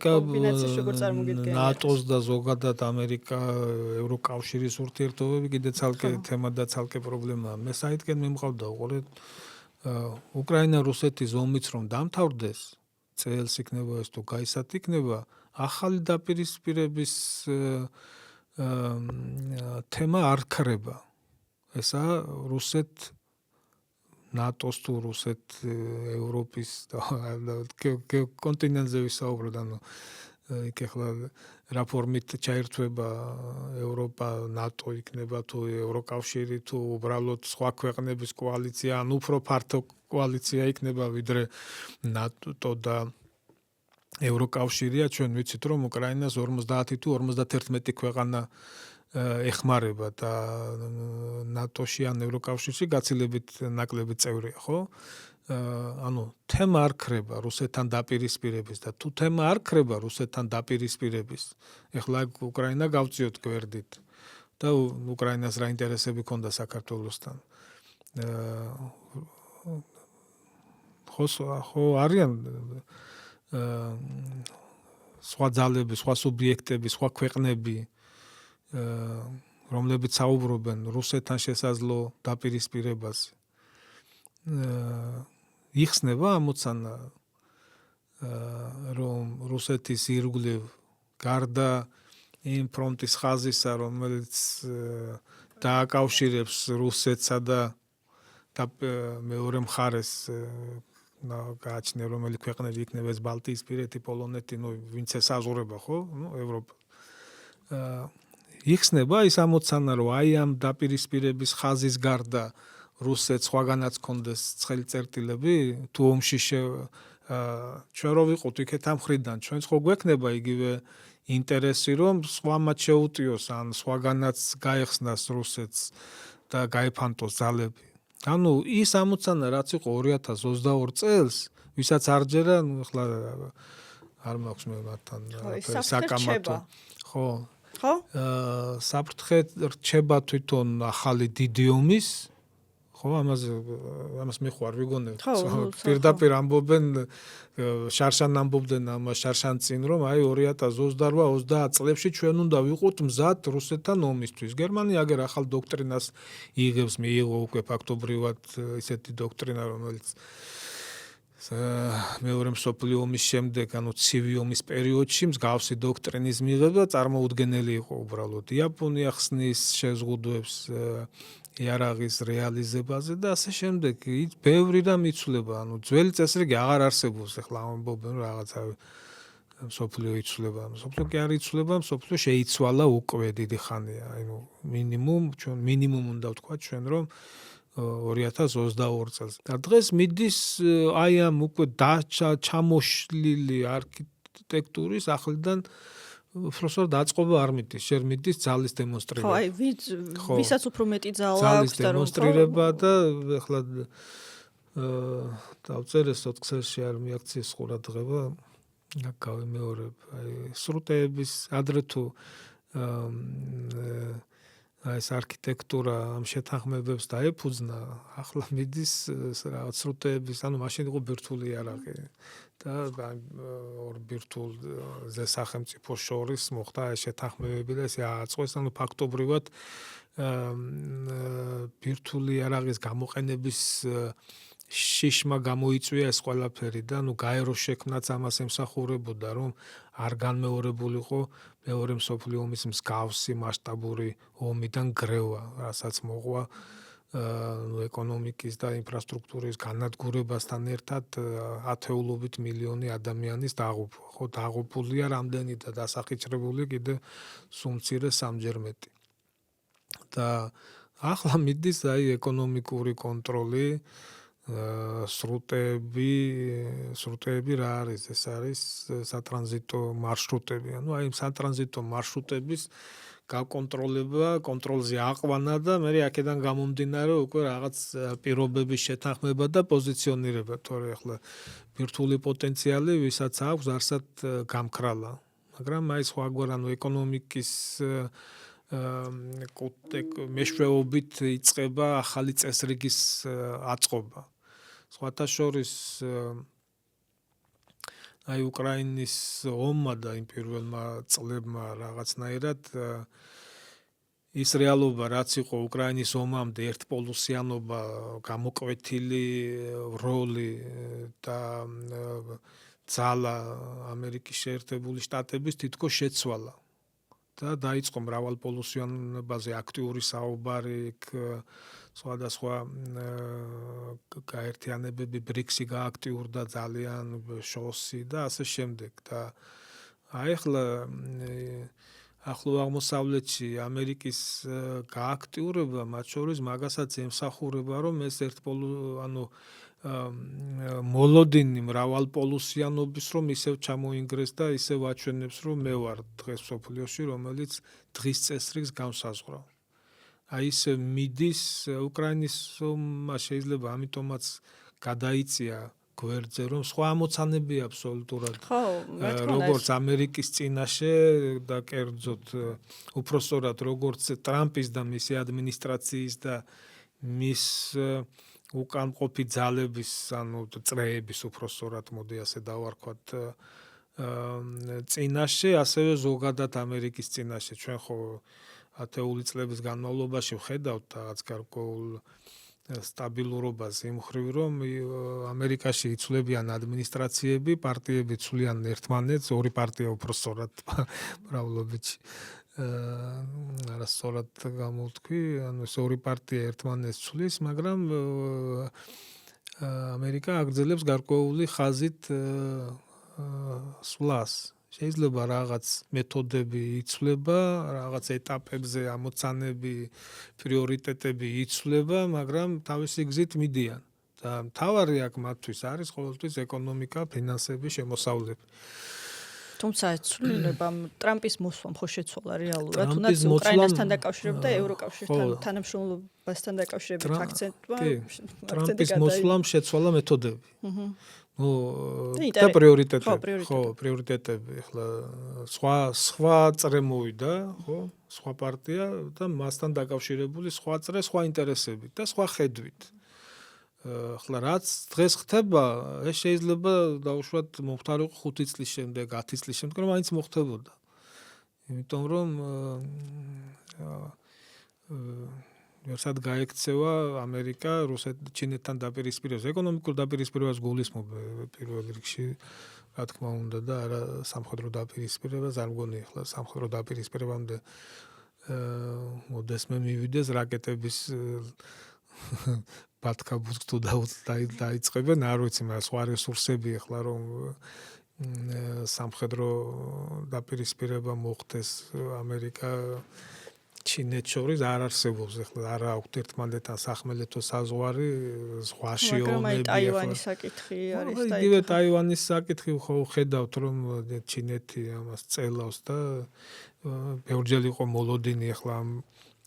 კომბინაციაში როგორ წარმოგიდგენია ნატოს და ზოგადად ამერიკა ევროკავშირის ურთიერთობები კიდე ცალკე თემა და ცალკე პრობლემაა. მე საერთოდ მიმყავდა უყურეთ უკრაინა-რუსეთის ომიც რომ დამთავრდეს, წელს იქნება ეს თუ გაისად იქნება, ახალი დაპირისპირების თემა არ ქრება. ესა რუსეთ ნატოს თუ რუსეთ ევროპის კონტინენტზე ვისაუბროთ, ანუ იქ ახლა რა ფორმით ჩაერთვება ევროპა, ნატო იქნება თუ ევროკავშირი თუ უბრალოდ სხვა ქვეყნების კოალიცია, ან უფრო ფართო კოალიცია იქნება ვიდრე ნატო და ევროკავშირია. ჩვენ ვიცით, რომ უკრაინას 50 თუ 51 ქვეყანა ეხმარება და ნატოში ან ევროკავშირში გაცილებით ნაკლები წევრია, ხო? ანუ თემა არ ქრება რუსეთთან დაპირისპირების და თუ თემა არ ქრება რუსეთთან დაპირისპირების, ეხლა უკრაინა გავწიოთ გვერდით და უკრაინას რა ინტერესები ქონდა საქართველოსთან. ხო არიან სხვა ძალები, სხვა სუბიექტები, სხვა ქვეყნები, რომლებიც საუბრობენ რუსეთთან შესაძლო დაპირისპირებაზე. იხსნება ამოცანა, რომ რუსეთის ირგვლივ გარდა იმ ფრონტის ხაზისა, რომელიც დააკავშირებს რუსეთსა და მეორე მხარეს გააჩნია რომელი ქვეყნები იქნება ეს ბალტიისპირეთი, პოლონეთი, ვინც ესაზღვრება ხო, ევროპა. იხსნება ის ამოცანა, რომ აი ამ დაპირისპირების ხაზის გარდა რუსეთს სხვაგანაც კონდეს ცხელი წერტილები, თუ ომში ჩვენ რო ვიყოთ იქეთ ამ ხრიდან, ჩვენც ხო გვექნება იგივე ინტერესი, რომ სხვა მათ შეუტიოს ან სხვაგანაც გაეხსნას რუსეთს და გაიფანტოს ძალები. ანუ ის ამოცანა რაც იყო 2022 წელს, ვისაც არ ჯერა, ახლა არ მაქვს მე მათთან საკამათო. ხო. ხო? საფრთხე რჩება თვითონ ახალი დიდი ომის, ხო, ამას მე ხوار ვიგონებ. პირდაპირ ამბობენ შარშან ამბობდნენ ამ შარშან წინ რომ აი 2028-30 წლებში ჩვენ უნდა ვიყოთ მზად რუსეთთან ომისთვის. გერმანია აგერ ახალ დოქტრინას იღებს, მიიღო უკვე ფაქტობრივად ისეთი დოქტრინა, რომელიც მეორე მსოფლიო ომის შემდეგ, ანუ ცივი ომის პერიოდში მსგავსი დოქტრინის მიღება წარმოუდგენელი იყო უბრალოდ. იაპონია ხსნის შეზღუდვებს იარაღის რეალიზებაზე და ასე შემდეგ. ბევრი რამ იცვლება, ანუ ძველი წესრიგი აღარ არსებობს. ახლა ამბობენ რომ რაღაცა მსოფლიო იცვლება, მსოფლიო კი არ იცვლება, მსოფლიო შეიცვალა უკვე დიდი ხანია. ანუ მინიმუმ უნდა ვთქვა ჩვენ რომ 2022 წელს. და დღეს მიდის აი ამ უკვე ჩამოშლილი არქიტექტურის ახლიდან უბრალოდ დაწყობა არ მიდის, შენ მიდის ძალის დემონსტრირება. ხო, აი ვისაც უფრო მეტი ძალა აქვს ძალის დემონსტრირება და ახლა დავწერეს ოთხსელში არ მიაქციეს ყურადღება, გავიმეორებ, აი სრუტეების ადრე თუ ეს არქიტექტურა ამ შეთანხმებებს დაეფუძნა, ახლა მიდის რაღაც სრუტეების, ანუ მაშინ იყო ბირთვული იარაღი და ორ ბირთვულ სახელმწიფოს შორის მოხდა ეს შეთანხმებები და ეს ააწყვეს, ანუ ფაქტობრივად ბირთვული იარაღის გამოყენების შიშმა გამოიწვია ეს ყველაფერი და გაერო შექმნაც ამას ემსახურებოდა, რომ არ განმეორებულიყო მეორე მსოფლიო ომის მსგავსი მასშტაბური ომიდან გრევა, რასაც მოყვა ეკონომიკის და ინფრასტრუქტურის განადგურებასთან ერთად ათეულობით მილიონი ადამიანის დაღუპვა. ხო, დაღუპულია რამდენი და დასახიჩრებული კიდე სულ სამჯერ მეტი. და ახლა მიდის აი ეკონომიკური კონტროლი, სრუტეები რა არის? ეს არის სატრანზიტო მარშრუტები. ანუ აი სატრანზიტო მარშრუტების გაკონტროლება, კონტროლზე აყვანა და მე აქედან გამომდინარე უკვე რაღაც პირობების შეთანხმება და პოზიციონირება, თორე ახლა ბირთვული პოტენციალი ვისაც აქვს, არსად გამქრალა. მაგრამ აი სხვაგვარ ანუ ეკონომიკის მეშვეობით იწყება ახალი წესრიგის აწყობა. სხვათა შორის აი უკრაინის ომმა და იმ პირველმა წლებმა რაღაცნაირად ის რეალობა რაც იყო უკრაინის ომამდე ერთპოლუსიანობა, გამოკვეთილი როლი და ძალა ამერიკის შეერთებული შტატების თითქოს შეცვალა. და დაიწყო მრავალპოლუსიანობაზე აქტიური საუბარი, სხვადასხვა გაერთიანებები, ბრიქსი გააქტიურდა ძალიან, შოსი და ასე შემდეგ. და აი ახლა ახლო აღმოსავლეთში ამერიკის გააქტიურება მათ შორის მაგასაც ემსახურება, რომ ეს მოლოდინი მრავალპოლუსიანობის რომ ისევ ჩამოინგრეს და ისევ აჩვენებს რომ მე ვარ დღეს სოფლიოში რომელიც დღის წესრიგს განსაზღვრავ. აი ეს მიდის უკრაინის ომმა შეიძლება ამიტომაც გადაიწია გვერდზე რომ სხვა ამოცანები აბსოლუტურად როგორც ამერიკის წინაშე და კერძოდ უпростоრად როგორც ტრამპის და მისი ადმინისტრაციის და მის უკანმყოფი ძალების, ანუ წრეების უпростоრად მოდი ასე დავარქვათ წინაშე, ასევე ზოგადად ამერიკის წინაშე. ჩვენ ხო ათეული წლების განმავლობაში ვხედავთ რაღაც გარკვეულ სტაბილურობას იმ მხრივ, რომ ამერიკაში იცვლებიან ადმინისტრაციები, პარტიები ცვლიან ერთმანეთს, ორი პარტია უпростоრად მრავლობითში. არასწორად გამოვთქვი, ანუ ეს ორი პარტია ერთმანეთს ცვლის, მაგრამ ამერიკა აგრძელებს გარკვეული ხაზით სვლას. შეიძლება რაღაც მეთოდები იცვლება, რაღაც ეტაპებზე ამოცანები, პრიორიტეტები იცვლება, მაგრამ თავისი გზით მიდიან. და მთავარი აქ მათთვის არის ყოველთვის ეკონომიკა, ფინანსები, შემოსავლები. თუმცა ცვლილებამ ტრამპის მოსვლამ ხო შეცვალა რეალურად, ტრამპის თუნდაც უკრაინასთან მოსვლამ, დაკავშირებით და ევროკავშირთან თანამშრომლობასთან დაკავშირებით აქცენტმა ტრამპის მოსვლამ შეცვალა მეთოდები. ნუ და და პრიორიტეტები. პრიორიტეტები. ხო, პრიორიტეტები. ახლა სხვა წრე მოვიდა, ხო? სხვა პარტია და მასთან დაკავშირებული სხვა წრე, სხვა ინტერესებით და სხვა ხედვით. ახლა რაც დღეს ხდება, ეს შეიძლება დაუშვათ მომხდარიყო 5 წლის შემდეგ, 10 წლის შემდეგ, რომ მაინც მოხდებოდა. იმიტომ რომ ერთად გაექცევა ამერიკა რუსეთ-ჩინეთთან დაპირისპირებას, ეკონომიკურ დაპირისპირებას გულისხმობ პირველ რიგში, რა თქმა უნდა და არა სამხედრო დაპირისპირებას, არ მგონი ახლა სამხედრო დაპირისპირებამდე მოდესმე მივიდეს რაკეტების ბათქაბუს თუ დაიწყებენ, არ ვიცი, მაგრამ სხვა რესურსები ახლა რომ სამხედრო დაპირისპირება მოხდეს ამერიკა ჩინეთს შორის არ არსებობს, ახლა არ აქვს ერთმანეთთან სახმელეთო საზღვარი, ზღვაში ომები. მაგრამ აი ტაივანის საკითხი არის და იგივე ტაივანის საკითხი ხო ხედავთ რომ ჩინეთი ამას წელავს და ბევრჯერ იყო მოლოდინი ახლა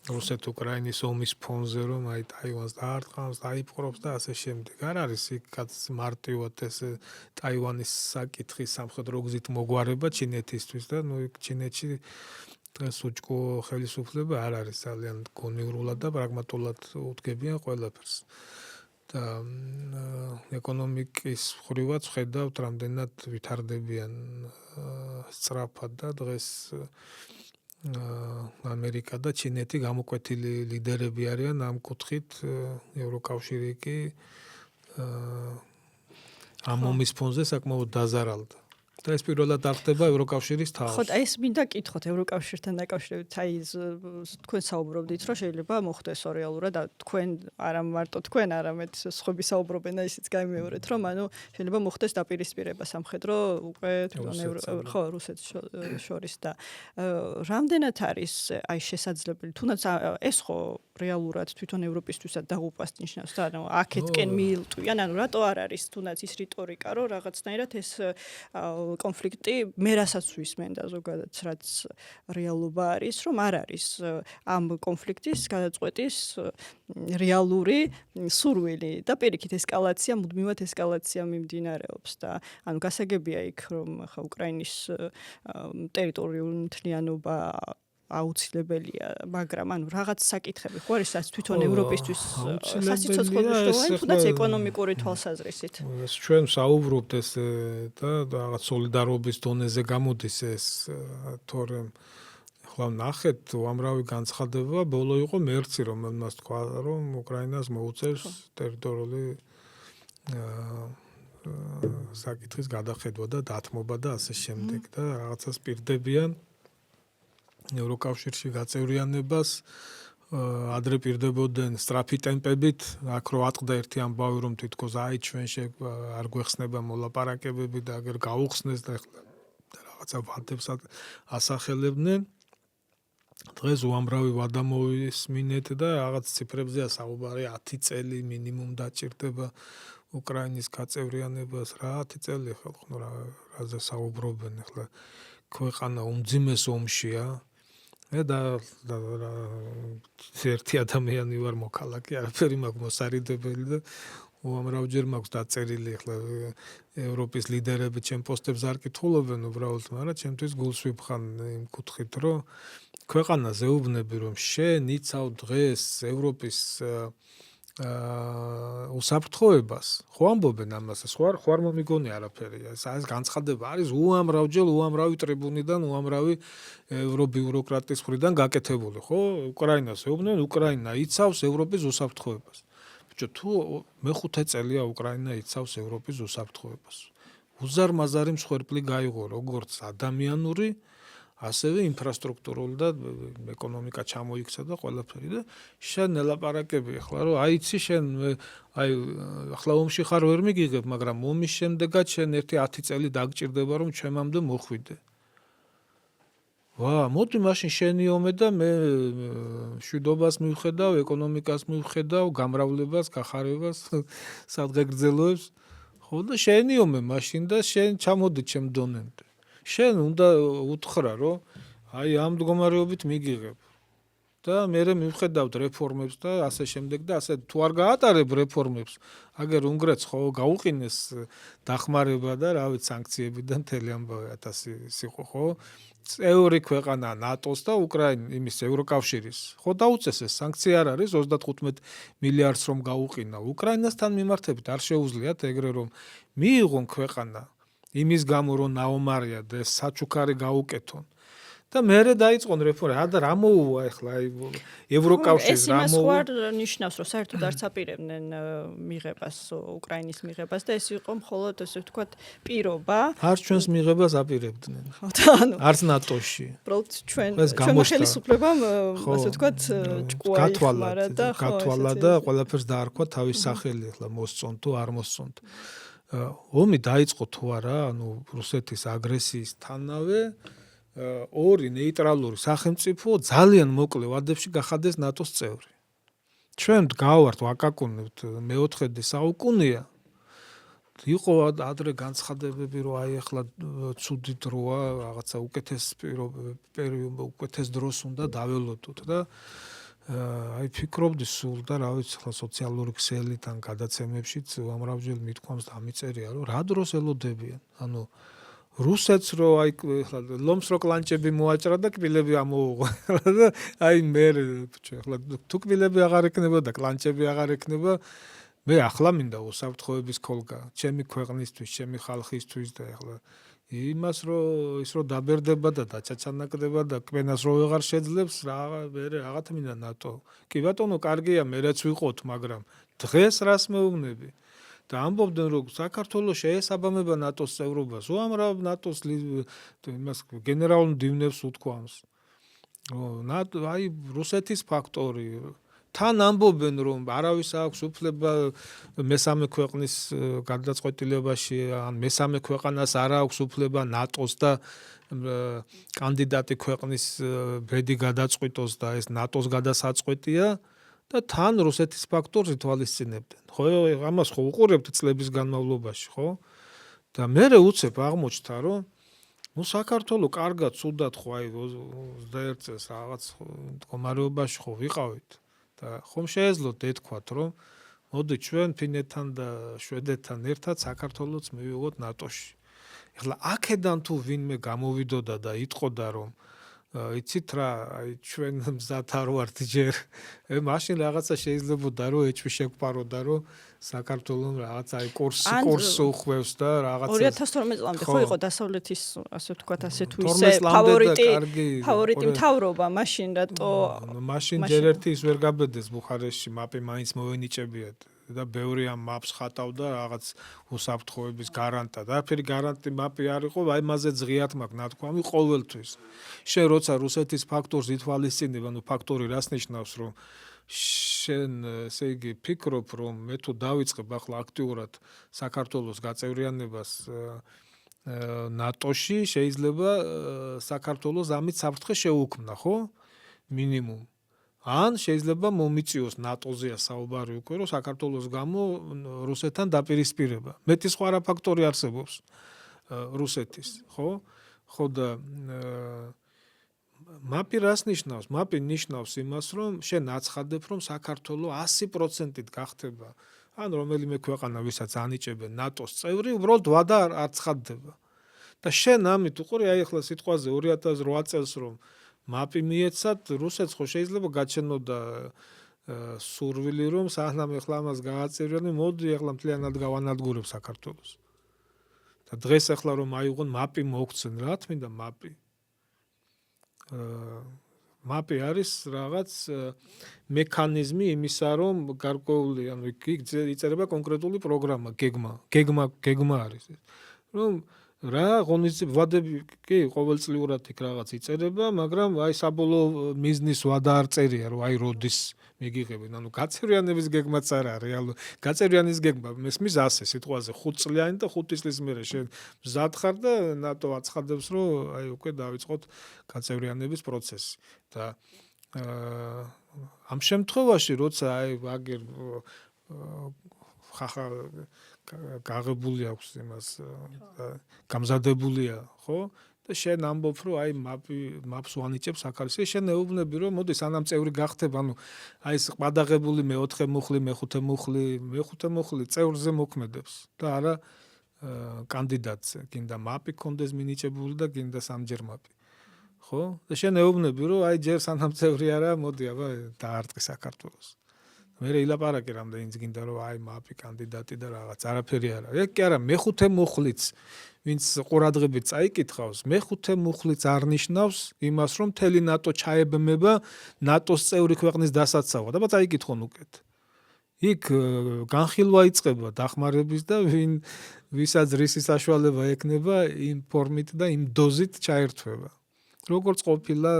რუსეთ-უკრაინის ომის ფონზე რომ აი ტაივანს დაარტყამს, დაიპყრობს და ასე შემდეგ. არ არის იქაც მარტივად ეს ტაივანის საკითხის სამხედრო გზით მოგვარება ჩინეთისთვის და ნუ იქ ჩინეთში დღეს უჭკო ხელისუფლება არ არის ძალიან გონივრულად და პრაგმატულად უდგებიან ყველაფერს. და ეკონომიკის მხრივაც ხედავთ, რამდენად ვითარდებიან სწრაფად და დღეს ამერიკა და ჩინეთი გამოკვეთილი ლიდერები არიან ამ კუთხით, ევროკავშირი კი ამ ომის ფონზე საკმაოდ დაზარალდა. და ეს პირველად არ ხდება ევროკავშირის თავს. ხო, ეს მინდა კითხოთ ევროკავშირთან დაკავშირებით, აი თქვენ საუბრობდით, რომ შეიძლება მოხდესო რეალურად და თქვენ არა მარტო თქვენ, არამედ სხვები საუბრობენ და ისიც გამიმეორეთ, რომ ანუ შეიძლება მოხდეს დაპირისპირება სამხედრო უკვე ხო, რუსეთს შორის და რამდენად არის აი შესაძლებელი, თუნდაც ეს ხო რეალურად თვითონ ევროპისთვისაც დაღუპვას ნიშნავს და ანუ აქეთკენ მიილტვიან, ანუ რატო არ არის თუნდაც ის რიტორიკა, რომ რაღაცნაირად ეს კონფლიქტი მე რასაც ვისმენდა ზოგადად რაც რეალობა არის, რომ არ არის ამ კონფლიქტის გადაწყვეტის რეალური სურვილი და პირიქით ესკალაცია, მუდმივად ესკალაცია მიმდინარეობს და ანუ გასაგებია იქ რომ ხა უკრაინის ტერიტორიული მთლიანობა აუცილებელია, მაგრამ ანუ რაღაც საკითხები ხო არის, რაც თვითონ ევროპისთვის სასიცოცხლო მნიშვნელოვანი, თუნდაც ეკონომიკური თვალსაზრისით. ეს ჩვენ საუბრობთ ეს და რაღაც სოლიდარობის დონეზე გამოდის ეს, თორემ ახლა ნახეთ, უამრავი განცხადება, ბოლო იყო მერცი, რომელმაც თქვა, რომ უკრაინას მოუწევს ტერიტორიული საკითხის გადახედვა და დათმობა და ასე შემდეგ და რაღაცას პირდებიან ევროკავშირში გაწევრიანებას, ადრე პირდებოდნენ სწრაფი ტემპებით, აქ რო ატყდა ერთი ამბავი რომ თითქოს აი ჩვენ არ გვეხსნება მოლაპარაკებები და აგერ გაუხსნეს და ახლა რაღაცა ვადებს ასახელებდნენ. დღეს უამრავი ვადა მოვისმინეთ და რაღაც ციფრებზეა საუბარი 10 წელი მინიმუმ დაჭირდება უკრაინის გაწევრიანებას, რა 10 წელი ხალხო რაზე საუბრობენ ახლა ქვეყანა უმძიმეს ომშია და ერთი ადამიანი ვარ მოქალაქე, არაფერი მაქვს მოსარიდებელი და უამრავჯერ მაქვს დაწერილი ახლა ევროპის ლიდერები ჩემ პოსტებს არ კითხულობენ უბრალოდ, მაგრამ ჩემთვის გულს ვიფხან იმ კუთხით, რომ ქვეყანაზე უბნები რომ შენ იცავ დღეს ევროპის უსაფრთხოებას, ხო ამბობენ ამას, ხო არ მომიგონი არაფერი. ეს განცხადება არის უამრავი ტრიბუნიდან, უამრავი ევრობიუროკრატის მხრიდან გაკეთებული, ხო? უკრაინას ეუბნებიან, უკრაინა იცავს ევროპის უსაფრთხოებას. ბიჭო, თუ მე-5 წელია უკრაინა იცავს ევროპის უსაფრთხოებას. უზარმაზარი მსხვერპლი გაიღო, როგორც ადამიანური, ასევე ინფრასტრუქტურული და ეკონომიკა ჩამოიქცა და ყველაფერი და შენ ელაპარაკები ახლა რომ აიცი შენ აი ახლა ომში ხარ ვერ მიგიღებ, მაგრამ ომის შემდეგაც შენ ერთი 10 წელი დაგჭირდება რომ ჩემამდე მოხვიდე. მოდი მაშინ შენი ომე და მე მშვიდობას მივხედავ, ეკონომიკას მივხედავ, გამრავლებას, გახარებას, სადღეგრძელოებს. ხო და შენი ომე მაშინ და შენ ჩამოდი ჩემ დონემდე. შენ უნდა უთხრა რომ აი ამ მდგომარეობით მიგიღებ. და მე მივხედავთ რეფორმებს და ასე შემდეგ და ასე თუ არ გაატარებ რეფორმებს, აგერ უნგრეთს ხო გაუყინეს დახმარება და რა ვიცი სანქციები და მთელი ამბავი 1000 იყო ხო? წევრი ქვეყანა ნატოს და იმის ევროკავშირის. ხო დაუწესეს სანქცია არ არის 35 მილიარდს რომ გაუყინა. უკრაინასთან მიმართებით არ შეუძლიათ ეგრე რომ მიიღონ ქვეყანა იმის გამო რომ ნაომარია და საჩუქარი გაუკეთონ. და მერე დაიწყონ რეფორმა და რა მოუვა ახლა აი ევროკავშირის რა მოუვა ეს იმას ნიშნავს რომ საერთოდ არც აპირებდნენ მიღებას უკრაინის მიღებას და ეს იყო მხოლოდ ესე ვთქვათ პირობა არც ჩვენს მიღებას აპირებდნენ არც ნატოში უბრალოდ ჩვენ ხელისუფლებამ ასე ვთქვათ ჭკუა გათვალა და ყველაფერს დაარქვა თავის სახელი ახლა მოსწონ თუ არ მოსწონ ომი დაიწყო თუ არა ანუ რუსეთის აგრესიისთანავე ორი ნეიტრალური სახელმწიფო ძალიან მოკლე ვადებში გახადეს ნატოს წევრი. ჩვენ გავართ ვაკაკუნებთ მე-4 საუკუნეა. იყო ადრე განცხადებები რომ აი ახლა ცუდი დროა, რაღაცა უკეთეს პერიოდი, უკეთეს დროს უნდა დაველოდოთ და აი ფიქრობდი სულ და რა ვიცი ახლა სოციალური ქსელით ან გადაცემებშიც უამრავჯერ მithქვამს და ამიწერია რომ რა დროს ელოდებიან. ანუ რუსეთს რო აი ლომს რო კლანჭები მოაჭრა და კბილები ამოუღო და აი მე ახლა თუ კბილები აღარ ექნება და კლანჭები აღარ ექნება მე ახლა მინდა უსაფრთხოების ქოლგა ჩემი ქვეყნისთვის ჩემი ხალხისთვის და ახლა იმას რო ის რო დაბერდება და დაჩაჩანაკდება და კბენას რო ვეღარ შეძლებს რა მე რაღაც მინდა ნატო კი ბატონო კარგია მერეც ვიყოთ მაგრამ დღეს რას მეუბნები და ამბობდნენ რომ საქართველოს შეესაბამება ნატოს წევრობას. უამრავ ნატოს იმას გენერალურ მდივნებს უთქვამს. აი რუსეთის ფაქტორი. თან ამბობენ რომ არავის აქვს უფლება მესამე ქვეყნის გადაწყვეტილებაში ან მესამე ქვეყანას არ აქვს უფლება ნატოს და კანდიდატი ქვეყნის ბედი გადაწყვიტოს და ეს ნატოს გადასაწყვეტია. და თან რუსეთის ფაქტორს ითვალისწინებდნენ. ხო, ამას ხო უყურებთ წლების განმავლობაში, ხო? და მე უცებ აღმოჩნდა, რომ ნუ საქართველოს კარგად, ცუდად ხო აი 21 წელს რაღაც მდგომარეობაში ხო ვიყავით და ხომ შეეძლოთ ეთქვათ, რომ მოდი ჩვენ ფინეთთან და შვედეთთან ერთად საქართველოს მივიღოთ ნატოში. ეხლა აქედან თუ ვინმე გამოვიდოდა და იტყოდა, რომ იცით რა აი ჩვენ მზად არ ვართ ჯერ მაშინ რაღაცა შეიძლებოდა რომ ეჭვი შეგვპაროდა რომ საქართველოს რაღაც აი კურსს უხვევს და რაღაცა 2012 წლამდე ხო იყო დასავლეთის ასე ვთქვათ ასე თუ ისე ფავორიტი მთავრობა მაშინ რატო მაშინ ჯერ ერთი ის ვერ გაბედეს ბუხარესტში მაპი მაინც მოვენიჭებიათ და ბევრი ამ მაპს ხატავდა რაღაც უსაფრთხოების გარანტა და ფერი გარანტი მაპი არ იყო აი მასზე ზღიათ მაქვს ნათქვამი ყოველთვის შენ როცა რუსეთის ფაქტორს ითვალისწინებ ანუ ფაქტორი რას ნიშნავს რომ შენ ესე იგი ფიქრობ რომ მე თუ დავიწყებ ახლა აქტიურად საქართველოს გაწევრიანებას ნატოში შეიძლება საქართველოს ამით საფრთხე შეუქმნა ხო მინიმუმ ან შეიძლება მომიწიოს ნატოზეა საუბარი უკვე რომ საქართველოს გამო რუსეთთან დაპირისპირება. მეტი სხვა რა ფაქტორი არსებობს რუსეთის, ხო? ხო და მაპი რას ნიშნავს? მაპი ნიშნავს იმას, რომ შენ აცხადებ, რომ საქართველოს 100%-ით გახდება, ან რომელიმე ქვეყანა, ვისაც ანიჭებენ ნატოს წევრი, უბრალოდ ვადა არ ცხადდება. და შენ ამით უყური აი ახლა სიტყვაზე 2008 წელს რომ მაპი მიეცათ რუსეთს ხო შეიძლება გაჩენოდა სურვილი რომ სანამ ახლა ამას გააწევრიანო მოდი ახლა მთლიანად გავანადგურებ საქართველოს და დღეს ახლა რომ აიღონ მაპი მოგცენ რა თქმა მაპი მაპი არის რაღაც მექანიზმი იმისა რომ გარკვეული ანუ იქ იწერება კონკრეტული პროგრამა გეგმა არის რომ რა ღონისძიება ვადები კი ყოველწლიურად იქ რაღაც იწერება, მაგრამ აი საბოლოო მიზნის ვადა არ წერია, რომ აი როდის მიგიღებენ. ანუ გაწევრიანების გეგმაც არ არის რეალურ. გაწევრიანის გეგმა მესმის ასე სიტყვაზე 5 წლიანი და 5 წლის მერე შენ მზად ხარ და ნატო აცხადებს, რომ აი უკვე დავიწყოთ გაწევრიანების პროცესი. და ამ შემთხვევაში, როცა აი აგერ ხახა გაღებული აქვს იმას გამზადებულია, ხო? და შენ ამბობ, რომ აი მაპს ვანიჭებ საქალისე, შენ ეუბნები, რომ მოდი სანამ წევრი გახდებ, ანუ აი ეს ყადაღებული მე-4 მუხლი, მე-5 მუხლი, მე-5 მუხლი წევრზე მოქმედებს და არა კანდიდატზე. გინდა მაპი კონდეს მინიჭებული და გინდა სამჯერ მაპი. ხო? და შენ ეუბნები, რომ აი ჯერ სანამ წევრი არა, მოდი აბა დაარტყი საქართველოს. მე ილაპარაკე რამდენიც გინდა რომ აი მაპი კანდიდატი და რაღაც არაფერი არა. ეგ კი არა, მე-5 მუხლიც ვინც ყურადღებით წაიკითხავს, მე-5 მუხლიც არ ნიშნავს იმას, რომ მთელი ნატო ჩაებმება ნატოს წევრი ქვეყნის დასაცავად. აბა წაიკითხონ უკეთ. იქ განხილვა იწყება დახმარების და ვისაც რისი საშუალება ექნება იმ ფორმით და იმ დოზით ჩაერთვება. როგორც ყოფილა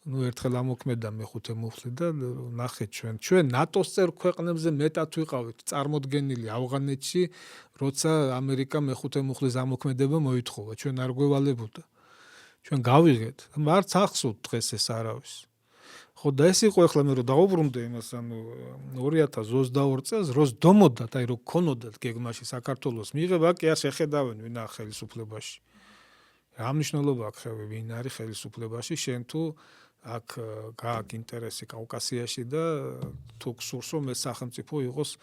ერთხელ ამოქმედა მე-5 მუხლი და ნახეთ ჩვენ ნატოს წევრ ქვეყნებზე მეტად ვიყავით წარმოდგენილი ავღანეთში, როცა ამერიკა მე-5 მუხლის ამოქმედება მოითხოვა, ჩვენ არ გვევალებოდა. ჩვენ გავიღეთ, მარც ახსოვთ დღეს ეს არავის. ხო და ეს იყო ახლა მე რომ დაუბრუნდე იმას, ანუ 2022 წელს როს დომოდათ, აი რო ქონოდათ გეგმაში საქართველოს მიღება, კი არ შეხედავენ ვინ არის ხელისუფლებაში. რა მნიშვნელობა აქვს ვინ არის ხელისუფლებაში, შენ თუ აქ გააკ ინტერესი კავკასიაში და თუ გსურს რომ ეს სახელმწიფო იყოს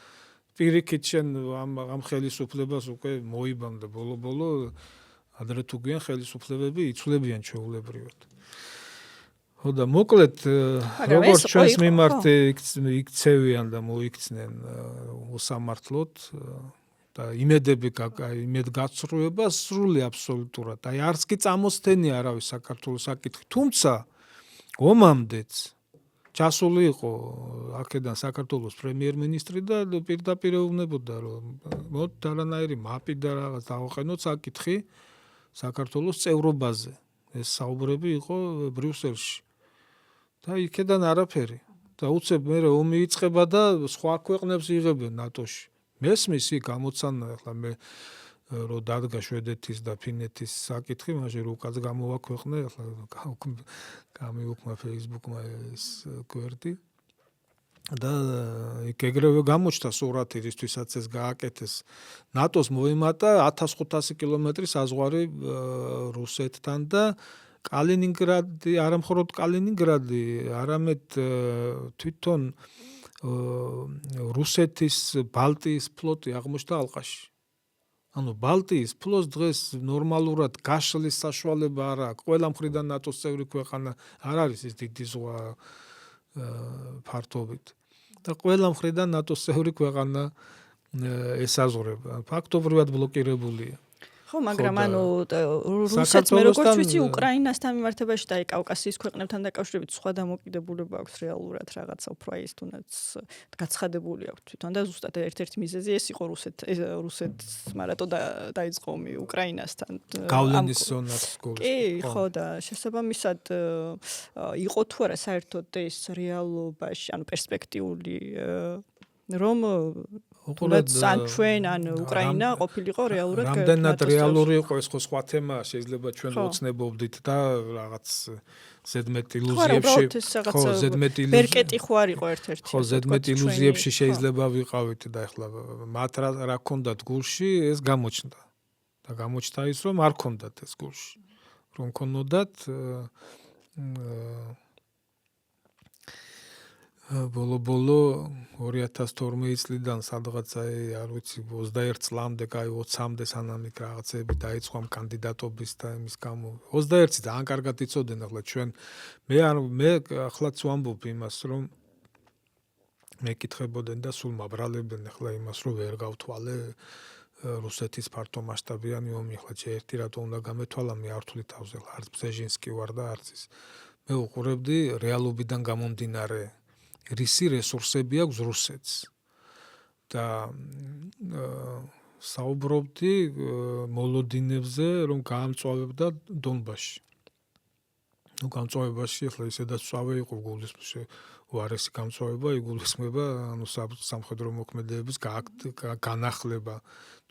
პირიქით შენ ამ ხელისუფლებას უკვე მოიბამდე ბოლო ადრე თუ გვიან ხელისუფლებები იცვლებიან ჩვეულებრივად. ხო და მოკლედ როგორც ჩვენს მიმართ იქცევიან და მოიქცნენ უსამართლოდ და იმედგაცრუება სრული აბსოლუტურად. აი არც კი წამოსთენია არავის საქართველოს საკითხი, თუმცა ომამდეც ჩასული იყო აქედან საქართველოს პრემიერ-მინისტრი და პირდაპირ ეუბნებოდა, რომ მოდ არანაირი მაპი და რაღაც დავაყენოთ საკითხი საქართველოს წევრობაზე. ეს საუბრები იყო ბრიუსელში. და იქედან არაფერი. და უცებ მერე ომი იწყება და სხვა ქვეყნებს იღებენ ნატოში. მესმის იქ გამოცანა ახლა მე რო დადგა შვედეთის და ფინეთის საკითხი, მაშინ რუკაც გამოვაქვეყნე, ახლა გამიუქმნა Facebook-მა ეს გვერდი. და იქ ეგრევე გამოჩნდა სურათი, რისთვისაც ეს გააკეთეს. ნატოს მოიმატა 1500 კილომეტრის საზღვარი რუსეთთან და კალინინგრადი, არა მხოლოდ კალინინგრადი, არამედ თვითონ რუსეთის ბალტიის ფლოტი აღმოჩნდა ალყაში. ანუ ბალტიის ფლოტს დღეს ნორმალურად გაშლის საშუალება არ აქვს. ყველა მხრიდან ნატოს წევრი ქვეყანა არ არის ის დიდი ზღვა ფართობით. და ყველა მხრიდან ნატოს წევრი ქვეყანა ესაზღვრება. ფაქტობრივად ბლოკირებულია. ხო, მაგრამ ანუ რუსეთს მე როგორც ვიცი, უკრაინასთან მიმართებაში და აი კავკასიის ქვეყნებთან დაკავშირებით სხვა დამოკიდებულება აქვს რეალურად რაღაცა უფრო აი ეს თუნდაც გაცხადებული აქვს თვითონ და ზუსტად ერთ-ერთი მიზეზი ეს იყო რუსეთს მარატო დაიწყო ომი უკრაინასთან. გავლენის ზონას გულს. კი, ხო და შესაბამისად იყო თუ არა საერთოდ ეს რეალობაში, ანუ პერსპექტიული რომ თუნდაც ან ჩვენ ან უკრაინა ყოფილიყო რეალურად რამდენად რეალური იყო ეს ხო სხვა თემაა, შეიძლება ჩვენ ოცნებობდით და რაღაც ზედმეტ ილუზიებში ხო ზედმეტ ბერკეტი ხო არ იყო ერთ-ერთი ხო ზედმეტ ილუზიებში შეიძლება ვიყავით და ეხლა მათ რა ქონდათ გულში ეს გამოჩნდა და გამოჩნდა ის რომ არ ქონდათ ეს გულში რომ ქონოდათ ბოლო 2012 წლიდან სადღაც არ ვიცი 21 წლამდე, 20-მდე სანამ იქ რაღაცები დაიწყო ამ კანდიდატობის და იმის გამო 21-ი ძალიან კარგად იცოდნენ ახლა ჩვენ მე ახლაც ვამბობ იმას რომ მეკითხებოდნენ და სულ მაბრალებდნენ ახლა იმას რომ ვერ გავთვალე რუსეთის ფართო მასშტაბიანი ომი ახლა ერთი რატო უნდა გამეთვალა მე არ ვთვლი თავზე ახლა არც ბზეჟინსკი ვარ და არც ის მე უყურებდი რეალობიდან გამომდინარე რისი რესურსები აქვს რუსეთს და საუბრობდი მოლოდინებზე, რომ გაამწვავებდა დონბასში. გამწვავებაში ახლა ისედაც წავე იყო გულისხმში უარესი გამწვავება, იგულისხმება სამხედრო მოქმედებების განახლება,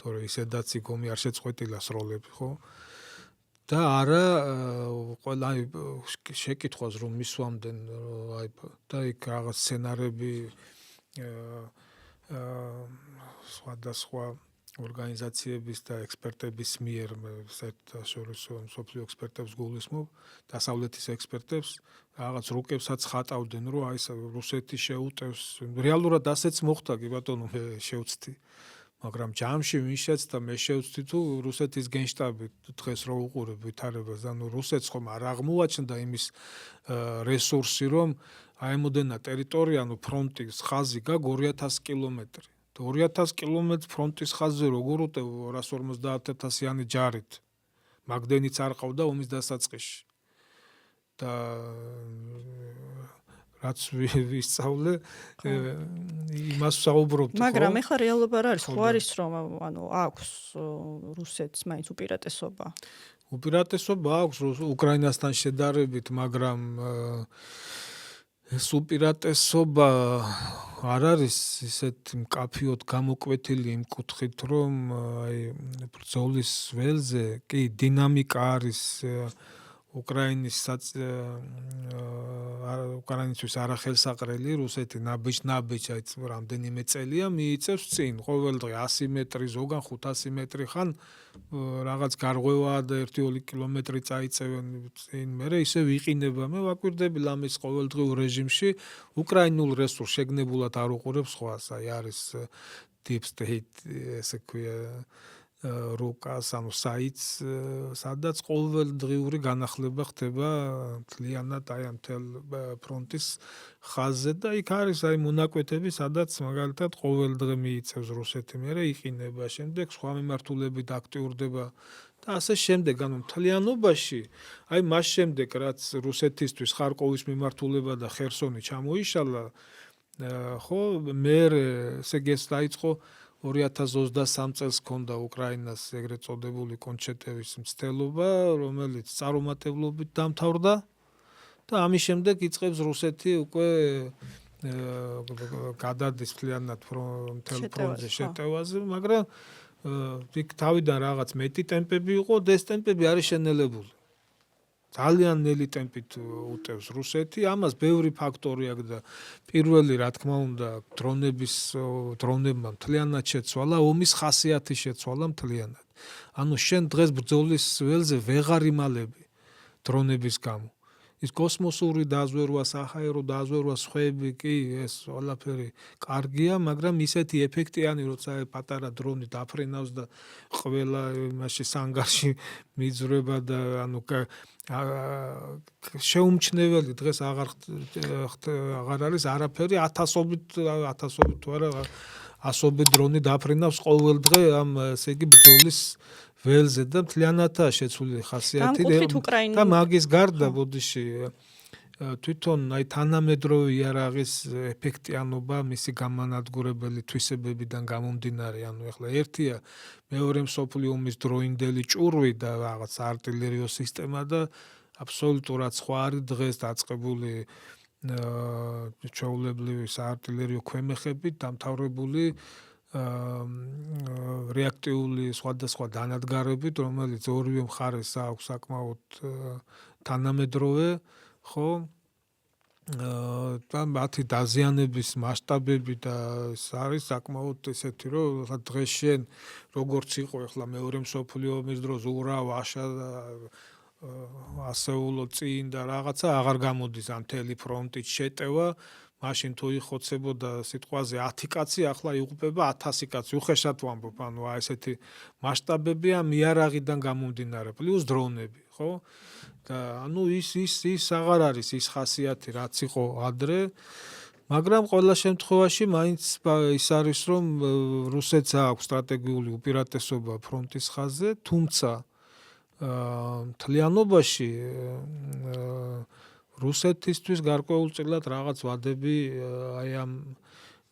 თორე ისედაც იგომი არ შეწყვეტილა სროლები, ხო? და არა ყველა შეკითხვას რომ მისვამდნენ და იქ რაღაც სცენარები სხვადასხვა ორგანიზაციების და ექსპერტების მიერ საერთაშორისო მსოფლიო ექსპერტებს გულისხმობ, დასავლეთის ექსპერტებს რაღაც რუკებსაც ხატავდნენ, რომ აი რუსეთი შეუტევს. რეალურად ასეც მოხდა, კი ბატონო, მე შევცდი. მაგრამ ჯამში ვინ შეცდა, მე შევცდი თუ რუსეთის გენშტაბი დღეს რო უყურებ ვითარებას, ანუ რუსეთს ხომ არ აღმოაჩნდა იმის რესურსი, რომ აი ემოდენა ტერიტორია, ანუ ფრონტის ხაზი გაგ 2000 კილომეტრი. 2000 კილომეტრი ფრონტის ხაზზე როგორ უტევ 250,000-იანი ჯარით. მაგდენიც არ ყავდა ომის დასაწყისში. და რაც ვისწავლე, იმას ვსაუბრობთ. მაგრამ ეხლა რეალობა რა არის? ხო არის რომ ანუ აქვს რუსეთს მაინც უპირატესობა. უპირატესობა აქვს უკრაინასთან შედარებით, მაგრამ ეს უპირატესობა არ არის ისეთ მკაფიოდ გამოკვეთილი იმ კუთხით, რომ აი ბრძოლის ველზე კი დინამიკა არის უკრაინისთვის არახელსაყრელი, რუსეთი ნაბიჯ-ნაბიჯ აი რამდენიმე წელია მიიწევს წინ, ყოველდღე 100 მეტრი, ზოგან 500 მეტრი ხან რაღაც გარღვევაა და 1-2 კილომეტრი წაიწევენ წინ, მერე ისე ვიყინება. მე ვაკვირდები ლამის ყოველდღიურ რეჟიმში უკრაინულ რესურს შეგნებულად არ უყურებს სხვას, აი არის deep state, ესე ქვია რუკას, ანუ საიტს, სადაც ყოველდღიური განახლება ხდება მთლიანად აი ამ მთელ ფრონტის ხაზზე და იქ არის აი მონაკვეთები, სადაც მაგალითად ყოველდღე მიიწევს რუსეთი, მერე იყინება, შემდეგ სხვა მიმართულებით აქტიურდება და ასე შემდეგ, ანუ მთლიანობაში, აი მას შემდეგ, რაც რუსეთისთვის ხარკოვის მიმართულება და ხერსონი ჩამოიშალა, ხო, მერე ესე დაიწყო 2023 წელს ჰქონდა უკრაინას ეგრეთ წოდებული კონჩეტევის მცდელობა, რომელიც წარუმატებლობით დამთავრდა და ამის შემდეგ იწყებს რუსეთი უკვე გადადის მთლიანად მთელ ფრონტზე შეტევაზე, მაგრამ იქ თავიდან რაღაც მეტი ტემპები იყო და ეს ტემპები არის შენელებული. ძალიან ნელი ტემპით უტევს რუსეთი, ამას ბევრი ფაქტორი აქვს და პირველი რა თქმა უნდა დრონებმა მთლიანად შეცვალა, ომის ხასიათი შეცვალა მთლიანად. ანუ შენ დღეს ბრძოლის ველზე ვეღარ იმალები დრონების გამო. ის კოსმოსური დაზვერვა, საჰაერო დაზვერვა, სხვები კი ეს ყველაფერი კარგია, მაგრამ ისეთი ეფექტიანი, როცა პატარა დრონი დაფრენავს და ყველა იმაში სანგარში მიძვრება და ანუ შეუმჩნეველი დღეს აღარ არის არაფერი, ათასობით თუ არა ასობით დრონი დაფრენავს ყოველდღე ამ ესე იგი ბრძოლის ველზე და მთლიანადაა შეცვლილი ხასიათი და მაგის გარდა ბოდიში თვითონ აი თანამედროვე იარაღის ეფექტიანობა, მისი გამანადგურებელი თვისებებიდან გამომდინარე, ანუ ეხლა ერთია მეორე მსოფლიო ომის დროინდელი ჭურვი და რაღაც არტილერიო სისტემა და აბსოლუტურად სხვა არის დღეს დაწყებული ჩვეულებრივი საარტილერიო ქვემეხებით დამთავრებული რეაქტიული სხვადასხვა დანადგარებით, რომელიც ორივე მხარეს აქვს საკმაოდ თანამედროვე, ხო? და მათი დაზიანების მასშტაბები და ეს არის საკმაოდ ესეთი, რომ დღეს შენ როგორც იყო ახლა მეორე მსოფლიო ომის დროს ურავ აშა ასეულო წინ და რაღაცა აღარ გამოდის ამ მთელი ფრონტით შეტევა. მაშინ თუ იხოცებოდა სიტყვაზე 10 კაცი, ახლა იღუპება 1000 კაცი. უხეშად ვამბობ, ანუ ესეთი მასშტაბებია მიარაღიდან გამომდინარე, პლუს დრონები, ხო? და ანუ ის აღარ არის ის ხასიათი, რაც იყო ადრე. მაგრამ ყველა შემთხვევაში მაინც ის არის, რომ რუსეთს აქვს სტრატეგიული უპირატესობა ფრონტის ხაზზე, თუმცა მთლიანობაში რუსეთისთვის გარკვეულწილად რაღაც ვადები აი ამ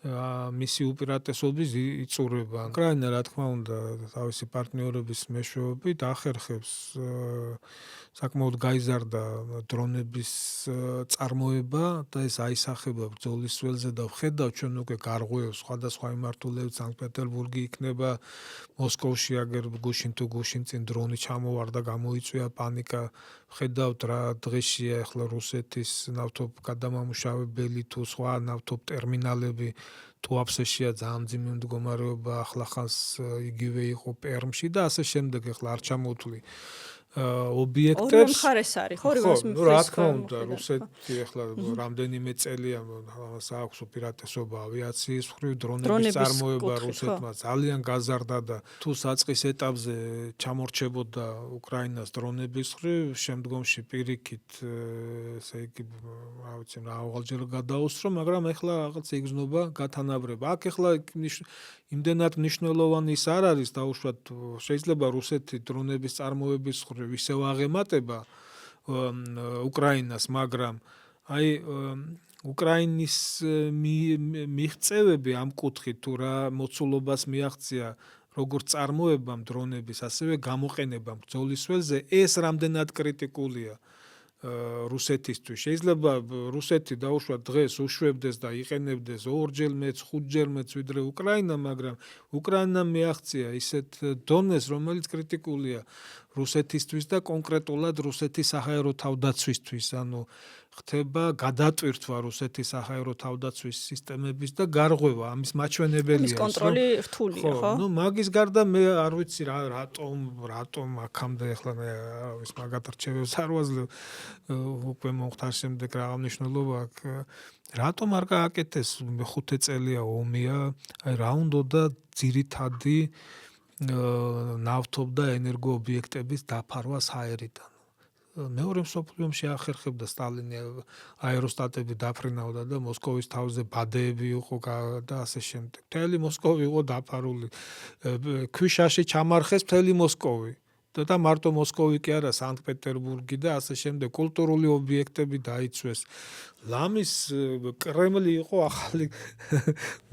მისი უპირატესობის იწურება. უკრაინა რა თქმა უნდა თავისი პარტნიორების მეშვეობით ახერხებს საკმაოდ გაიზარდა დრონების წარმოება და ეს აისახება ბრძოლის ველზე და ვხედავ ჩვენ უკვე გარღვევს სხვადასხვა მიმართულებით სანქტ-პეტერბურგი იქნება მოსკოვში აგერ გუშინ თუ გუშინ წინ დრონი ჩამოვარდა გამოიწვია პანიკა ვხედავთ რა დღეშია ახლა რუსეთის ნავთობგადამამუშავებელი თუ სხვა ნავთობტერმინალები ტუაფსეშია ძალიან მძიმე მდგომარეობა ახლახანს იგივე იყო პერმში და ასე შემდეგ ახლა არ ჩამოვთვლი ობიექტებს ორივე მხარეს არის ხო რა თქმა უნდა რუსეთი ახლა რამდენიმე წელია ამას აქვს უპირატესობა ავიაციის მხრივ დრონების წარმოება რუსეთმა ძალიან გაზარდა და თუ საწყის ეტაპზე ჩამორჩებოდა უკრაინას დრონების მხრივ შემდგომში პირიქით ესე იგი რა ვიცი მრავალჯერ გადაუსწრო მაგრამ ახლა რაღაც იგრძნობა გათანაბრება აქ ახლა იმდენად მნიშვნელოვანი ის არ არის დაუშვათ შეიძლება რუსეთი დრონების წარმოების მხრივ ისევ აღემატება უკრაინას, მაგრამ აი უკრაინის მიღწევები ამ კუთხით თუ რა მოცულობას მიაღწია როგორც წარმოებამ დრონების, ასევე გამოყენებამ ბრძოლის ველზე ეს რამდენად კრიტიკულია რუსეთისთვის. შეიძლება რუსეთი დაუშვათ დღეს უშვებდეს და იყენებდეს ორჯერ მეც, ხუთჯერ მეც ვიდრე უკრაინა, მაგრამ უკრაინამ მიაღწია ისეთ დონეს, რომელიც კრიტიკულია რუსეთისთვის და კონკრეტულად რუსეთის საჰაერო თავდაცვისთვის, ანუ ხდება გადატვირთვა რუსეთის საჰაერო თავდაცვის სისტემების და გარღვევა, ამის მაჩვენებელია. ის კონტროლი რთულია, ხო? ნუ მაგის გარდა მე არ ვიცი რატომ აქამდე ახლა მე ის მაგათ რჩევებს არ ვაძლევ უკვე მომხდარ შემდეგ რა მნიშვნელობა აქვს. რატომ არ გააკეთეს 5 წელია ომია, აი რა უნდოდა ძირითადი ნავთობ და ენერგო ობიექტების დაფარვას ჰაერიდან. მეორე მსოფლიო ომში ახერხებდა სტალინი აეროსტატები დაფრინავდა და მოსკოვის თავზე ბადეები იყო და ასე შემდეგ. მთელი მოსკოვი იყო დაფარული. ქვიშაში ჩამარხეს მთელი მოსკოვი. და მარტო მოსკოვი კი არა, სანქტ-პეტერბურგი და ასე შემდეგ კულტურული ობიექტები დაიცვეს. ლამის კრემლი იყო ახალი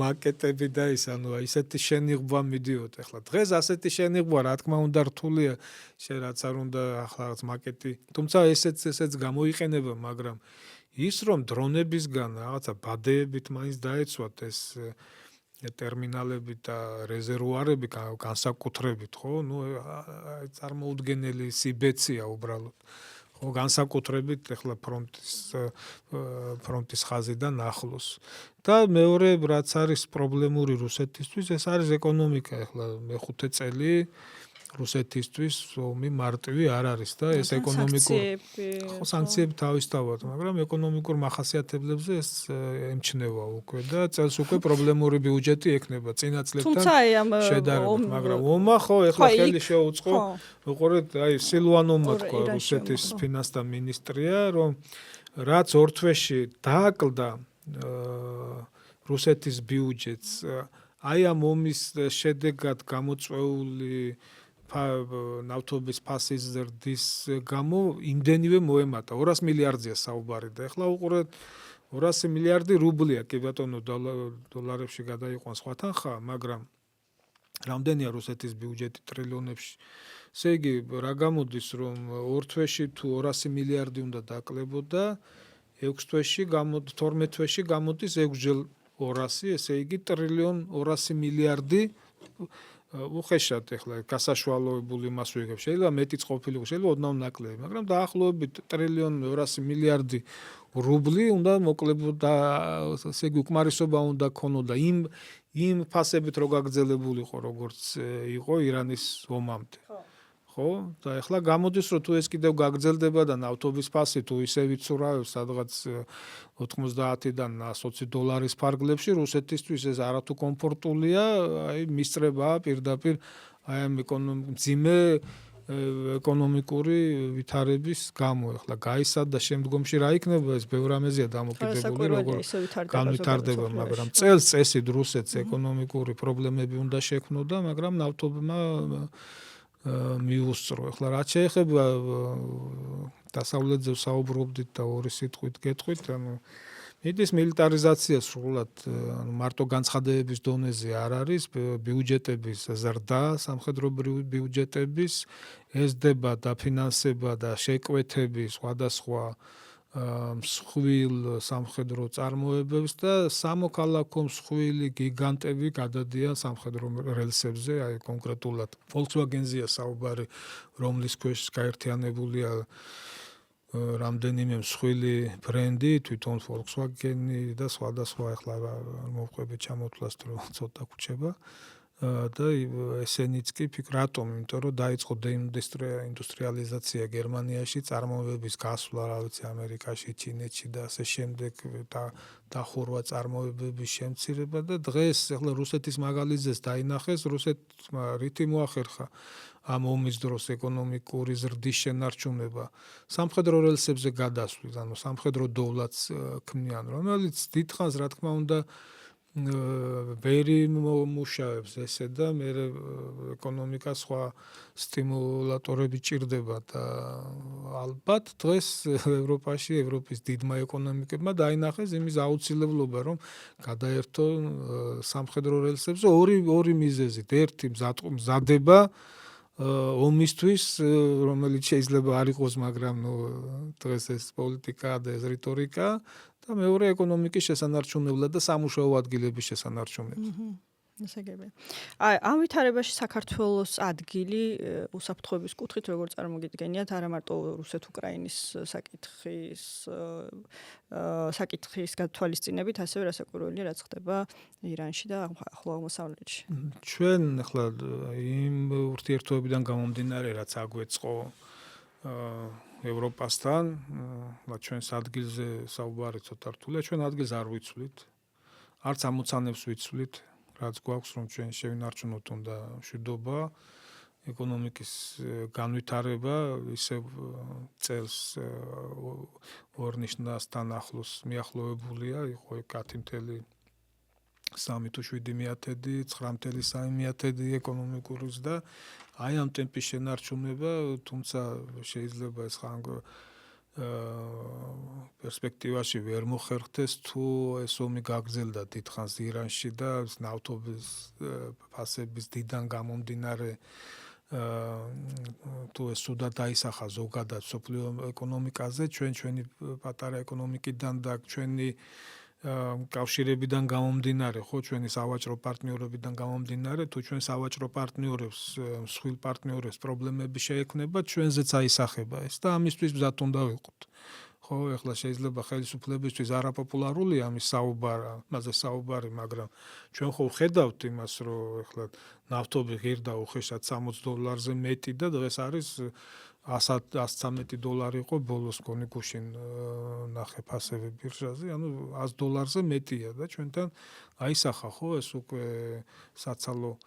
მაკეტები და ის ანუ ისეთი შენიღბვა მიდიოდა. ახლა დღეს ასეთი შენიღბვა რა თქმა უნდა რთულია, შენ რაც არ უნდა ახლა მაკეტი. თუმცა ესეც გამოიყენება, მაგრამ ის რომ დრონებისგან რაღაცა ბადეებით მაინც დაეცვათ ეს ტერმინალები და რეზერვუარები განსაკუთრებით, ხო? ნუ წარმოუდგენელი სიბეცია უბრალოდ. ხო, განსაკუთრებით ახლა ფრონტის ხაზიდან ახლოს. და მეორე რაც არის პრობლემური რუსეთისთვის, ეს არის ეკონომიკა. ახლა მე-5 წელი რუსეთისთვის ომი მარტივი არ არის და ეს ეკონომიკური სანქციები თავისთავად, მაგრამ ეკონომიკურ მახასიათებლებზე ეს ემჩნევა უკვე და წელს უკვე პრობლემური ბიუჯეტი ექნება წინა წლებთან შედარებით, მაგრამ ომმა ხო ეხლა ხელი შეუწყო, უყურეთ, აი სილვანოვმა თქვა რუსეთის ფინანსთა მინისტრია, რომ რაც ორ თვეში დააკლდა რუსეთის ბიუჯეტს, აი ამ ომის შედეგად გამოწვეული ნავთობის ფასის ზრდის გამო იმდენივე მოემატა 200 მილიარდია საუბარი და ახლა უყურეთ 200 მილიარდი რუბლია კი ბატონო დოლარებში გადაიყვანს სხვა თანხა, მაგრამ რამდენია რუსეთის ბიუჯეტი ტრილიონებში. ესე იგი რა გამოდის რომ ორ თვეში თუ 200 მილიარდი უნდა დაკლებოდა 6 თვეში 12 თვეში გამოდის 6-ჯერ 200, ესე იგი ტრილიონ 200 მილიარდი უხეშად ახლა გასაშვალოებული მას ვიგებ. შეიძლება მეტიც ყოფილიყო, შეიძლება ოდნავ ნაკლები, მაგრამ დაახლოებით ტრილიონ 200 მილიარდი რუბლი უნდა მოკლებოდა, ესე იგი უკმარისობა უნდა ქონოდა იმ ფასებით რო გაგრძელებულიყო, როგორც იყო ირანის ომამდე. ხო? და ახლა გამოდის რომ თუ ეს კიდევ გაგრძელდება და ნავთობის ფასი თუ ისე ვიცურავებს სადღაც 90-დან 120 დოლარის ფარგლებში, რუსეთისთვის ეს არათუ კომფორტულია, აი მისწრებაა პირდაპირ აი ამ მძიმე ეკონომიკური ვითარების გამო. ახლა გაისად და შემდგომში რა იქნება ეს ბევრ ამეზეა დამოკიდებული, როგორ განვითარდება, მაგრამ წელს წესით რუსეთს ეკონომიკური პრობლემები უნდა შექმნოდა, მაგრამ ნავთობმა მიუსწრო. ახლა რაც შეეხება დასავლეთზე საუბრობდით და ორი სიტყვით გეტყვით, ანუ მიდის მილიტარიზაცია სრულად მარტო განცხადებების დონეზე არ არის, ბიუჯეტების ზრდა, სამხედრო ბიუჯეტების ესდება დაფინანსება და შეკვეთები სხვადასხვა მსხვილ სამხედრო წარმოებებს და სამოქალაქო მსხვილი გიგანტები გადადიან სამხედრო რელსებზე, აი კონკრეტულად Volkswagen-ზეა საუბარი, რომლის ქვეშ გაერთიანებულია რამდენიმე მსხვილი ბრენდი, თვითონ Volkswagen-ი და სხვადასხვა ახლა მოვყვებით ჩამოთვლას რომ ცოტა გვჩება და ესენიც კი რატომ? იმიტომ რომ დაიწყო დეინდუსტრიალიზაცია გერმანიაში, წარმოებების გასვლა, რა ვიცი, ამერიკაში, ჩინეთში და ასე შემდეგ დახურვა წარმოებების შემცირება და დღეს ახლა რუსეთის მაგალითზეც დაინახეს, რუსეთმა რითი მოახერხა ამ ომის დროს ეკონომიკური ზრდის შენარჩუნება სამხედრო რელსებზე გადასვლის, ანუ სამხედრო დოვლათს ქმნიან, რომელიც დიდხანს რა თქმა უნდა ვერი მუშაობს ესე და მე ეკონომიკა სხვა სტიმულატორები ჭირდება და ალბათ დღეს ევროპაში, ევროპის დიდმა ეკონომიკებმა დაინახეს იმის აუცილებლობა, რომ გადაერთონ სამხედრო რელსებზე ორი მიზეზით. ერთი მზადება ომისთვის, რომელიც შეიძლება არ იყოს, მაგრამ დღეს ეს პოლიტიკა და ეს რიტორიკა და მეორე ეკონომიკის შესანარჩუნებლად და სამუშაო ადგილების შესანარჩუნებლად. ესაგები. ამ ვითარებაში საქართველოს ადგილი უსაფრთხოების კუთხით როგორ წარმოგიდგენიათ, არა მარტო რუსეთ-უკრაინის საკითხის გათვალისწინებით, ასევე რასაკვირველია, რაც ხდება ირანში და ახლო აღმოსავლეთში. ჩვენ ახლა იმ ურთიერთობებიდან გამომდინარე, რაც აგვეწყო ევროპასთან, ჩვენს ადგილზე საუბარი ცოტა რთულია, ჩვენ ადგილს არ ვიცვლით, არც ამოცანებს ვიცვლით, რაც გვაქვს, რომ ჩვენ შევინარჩუნოთ უნდა მშვიდობა, ეკონომიკის განვითარება, ისევ წელს ორნიშნასთან ახლოს მიახლოებულია, იყო 10.3 თუ 7.1, 9.3 ეკონომიკურის და აი ამ ტემპის შენარჩუნება, თუმცა შეიძლება ეს ხან პერსპექტივაში ვერ მოხერხდეს, თუ ეს ომი გაგრძელდა დიდხანს ირანში და ნავთობის ფასების დიდან გამომდინარე თუ ეს სუდად დაისახა ზოგადად სოფლიო ეკონომიკაზე, ჩვენი პატარა ეკონომიკიდან და ჩვენი კავშირებიდან გამომდინარე, ხო, ჩვენი სავაჭრო პარტნიორებიდან გამომდინარე, თუ ჩვენ სავაჭრო პარტნიორებს, მსხვილ პარტნიორებს პრობლემები შეექმნება, ჩვენზეც აისახება ეს და ამისთვის მზად უნდა ვიყოთ. ხო, ეხლა შეიძლება ხელისუფლებისთვის არაპოპულარულია ამის საუბარი, მაგრამ ჩვენ ხო ვხედავთ იმას, რომ ეხლა ნავთობი ღირდა უხეშად $60 მეტი და დღეს არის $113 იყო ბოლოს კონი გუშინ ნახე ფასები ბირჟაზე, ანუ $100 მეტია და ჩვენთან აისახა ხო ეს უკვე საცალო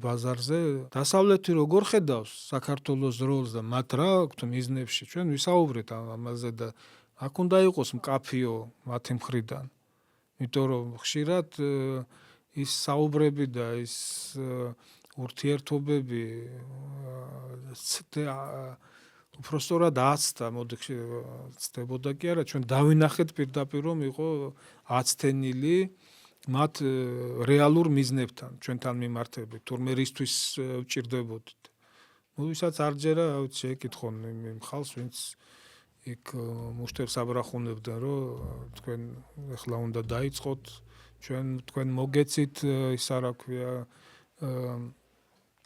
ბაზარზე. დასავლეთი როგორ ხედავს საქართველოს როლს და მათ რა აქვთ მიზნებში, ჩვენ ვისაუბრეთ ამაზე და აქ უნდა იყოს მკაფიო მათი მხრიდან. იმიტომ რომ ხშირად ის საუბრები და ის ურთიერთობები უბრალოდ აცდა, მოდი ცდებოდა კი არა, ჩვენ დავინახეთ პირდაპირ რომ იყო აცთენილი მათ რეალურ მიზნებთან, ჩვენთან მიმართებით, თურმე რისთვის ვჭირდებოდით. ვისაც არ ჯერა, შეეკითხონ იმ ხალხს, ვინც იქ მუშტებს აბრახუნებდნენ, რომ თქვენ ეხლა უნდა დაიწყოთ, თქვენ მოგეცით ის რა ქვია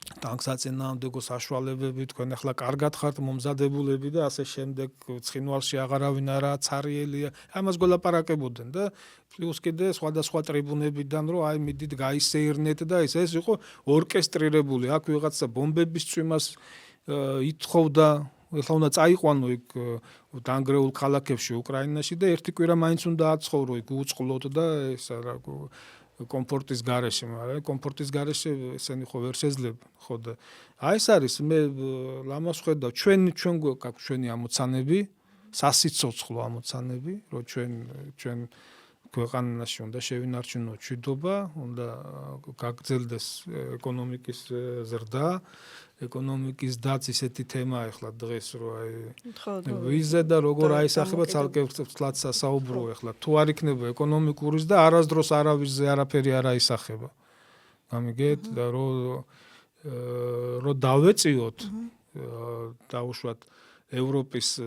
ტანკსაწინააღმდეგო საშუალებები, თქვენ ახლა კარგად ხართ მომზადებულები და ასე შემდეგ, ცხინვალში აღარავინ არა ცარიელია, ამას გველაპარაკებოდნენ და პლუს კიდე სხვადასხვა ტრიბუნებიდან, რომ აი მიდით გაისეირნეთ და ეს იყო ორკესტრირებული, აქ ვიღაცა ბომბების წვიმას ითხოვდა, ეხლა უნდა წაიყვანო იქ დანგრეულ ქალაქებში უკრაინაში და ერთი კვირა მაინც უნდა აცხოვრო იქ უწყლოდ და ეს რა კომფორტის გარეშე, მაგრამ კომფორტის გარეშე ესენი ხო ვერ შეძლება, ხო და აი ეს არის მე ლამას ხედავ, ჩვენ გვაქვს ჩვენი ამოცანები, სასიცოცხლო ამოცანები, რომ ჩვენ ქვეყანაში უნდა შევინარჩუნოთ მშვიდობა, უნდა გაგრძელდეს ეკონომიკის ზრდა, ეკონომიკის დაც ისეთი თემაა ახლა დღეს, რომ აი ვიზე და როგორ აისახება ცალკე ვთლად სასაუბრო ახლა. თუ არ იქნება ეკონომიკურის და არასდროს არავისზე არაფერი არ აისახება. გამიგეთ და რომ დავეწიოთ დაუშვათ ევროპის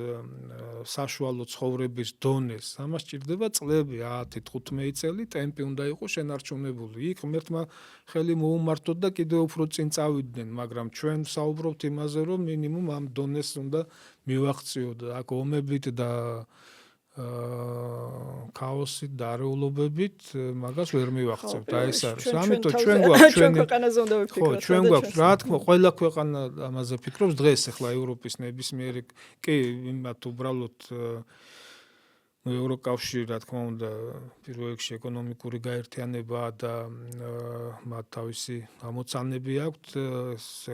საშუალო ცხოვრების დონეს, ამას ჭირდება წლები 10-15 წელი, ტემპი უნდა იყოს შენარჩუნებული. იქ ღმერთმა ხელი მოუმართოთ და კიდევ უფრო წინ წავიდნენ, მაგრამ ჩვენ ვსაუბრობთ იმაზე, რომ მინიმუმ ამ დონეს უნდა მივაღწიოთ. აქ ომებით და ქაოსით და არეულობებით მაგას ვერ მივაღწევთ. აი ეს არის. ამიტომ ჩვენ გვაქვს ქვეყანაზე უნდა ვიფიქროთ. ჩვენ გვაქვს რა თქმა უნდა, ყველა ქვეყანა ამაზე ფიქრობს დღეს ახლა ევროპის ნებისმიერი კი იმათ უბრალოდ ევროკავშირი რა თქმა უნდა პირველ რიგში ეკონომიკური გაერთიანება და მათ თავისი ამოცანები აქვთ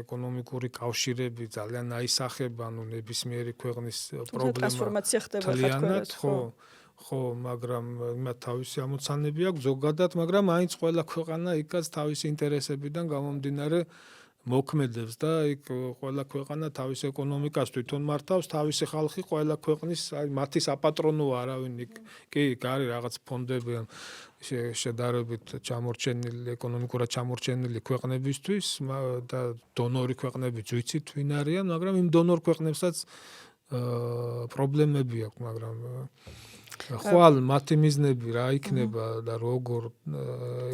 ეკონომიკური კავშირები ძალიან აისახება ანუ ნებისმიერი ქვეყნის პრობლემა ტრანსფორმაცია ხდება ხო მაგრამ მათ თავისი ამოცანები აქვს ზოგადად მაგრამ აინც ყველა ქვეყანა იქაც თავისი ინტერესებიდან გამომდინარე მოქმედებს და იქ ყველა ქვეყანა თავის ეკონომიკას თვითონ მართავს, თავისი ხალხი ყველა ქვეყნის მათი საპატრონოა არავინ იქ კი არის რაღაც ფონდები შედარებით ჩამორჩენილი ეკონომიკურად ჩამორჩენილი ქვეყნებისთვის და დონორი ქვეყნებიც ვიცით ვინ არიან, მაგრამ იმ დონორ ქვეყნებსაც პრობლემები აქვს, მაგრამ ხვალ მათი მიზნები რა იქნება და როგორ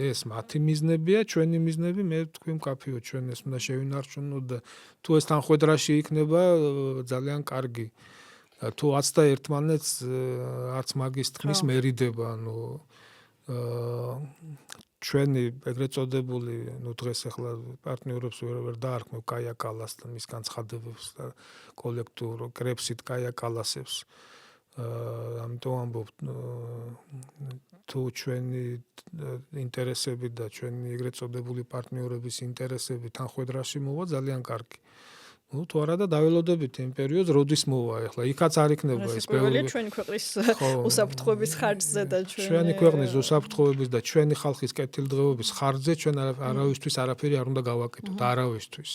ეს მათი მიზნებია, ჩვენი მიზნები მე თქვი მკაფიო ჩვენ ეს უნდა შევინარჩუნოთ და თუ ეს თანხვედრაში იქნება ძალიან კარგი. თუ 21-მანაც არც მაგის თქმის მერიდება, ანუ ჩვენი ეგრეთ წოდებული, ну დღეს ახლა პარტნიორებს ვერ დაარქმევ კაია კალასთან მის განცხადებებს და კოლექტურ კრებსით კაია კალასებს. ამიტომ ამბობ თუ ჩვენი ინტერესები და ჩვენი ეგრეთ წოდებული პარტნიორების ინტერესები თანხვედრაში მოვა ძალიან კარგი. ну თუ არა და დაველოდებით იმ პერიოდს როდის მოვა ახლა იქაც არ იქნება ეს პირველი ჩვენი ქვეყნის უსაფრთხოების ხარჯზე და ჩვენი ქვეყნის უსაფრთხოების და ჩვენი ხალხის კეთილდღეობის ხარჯზე ჩვენ არავისთვის არაფერი არ უნდა გავაკეთოთ არავისთვის.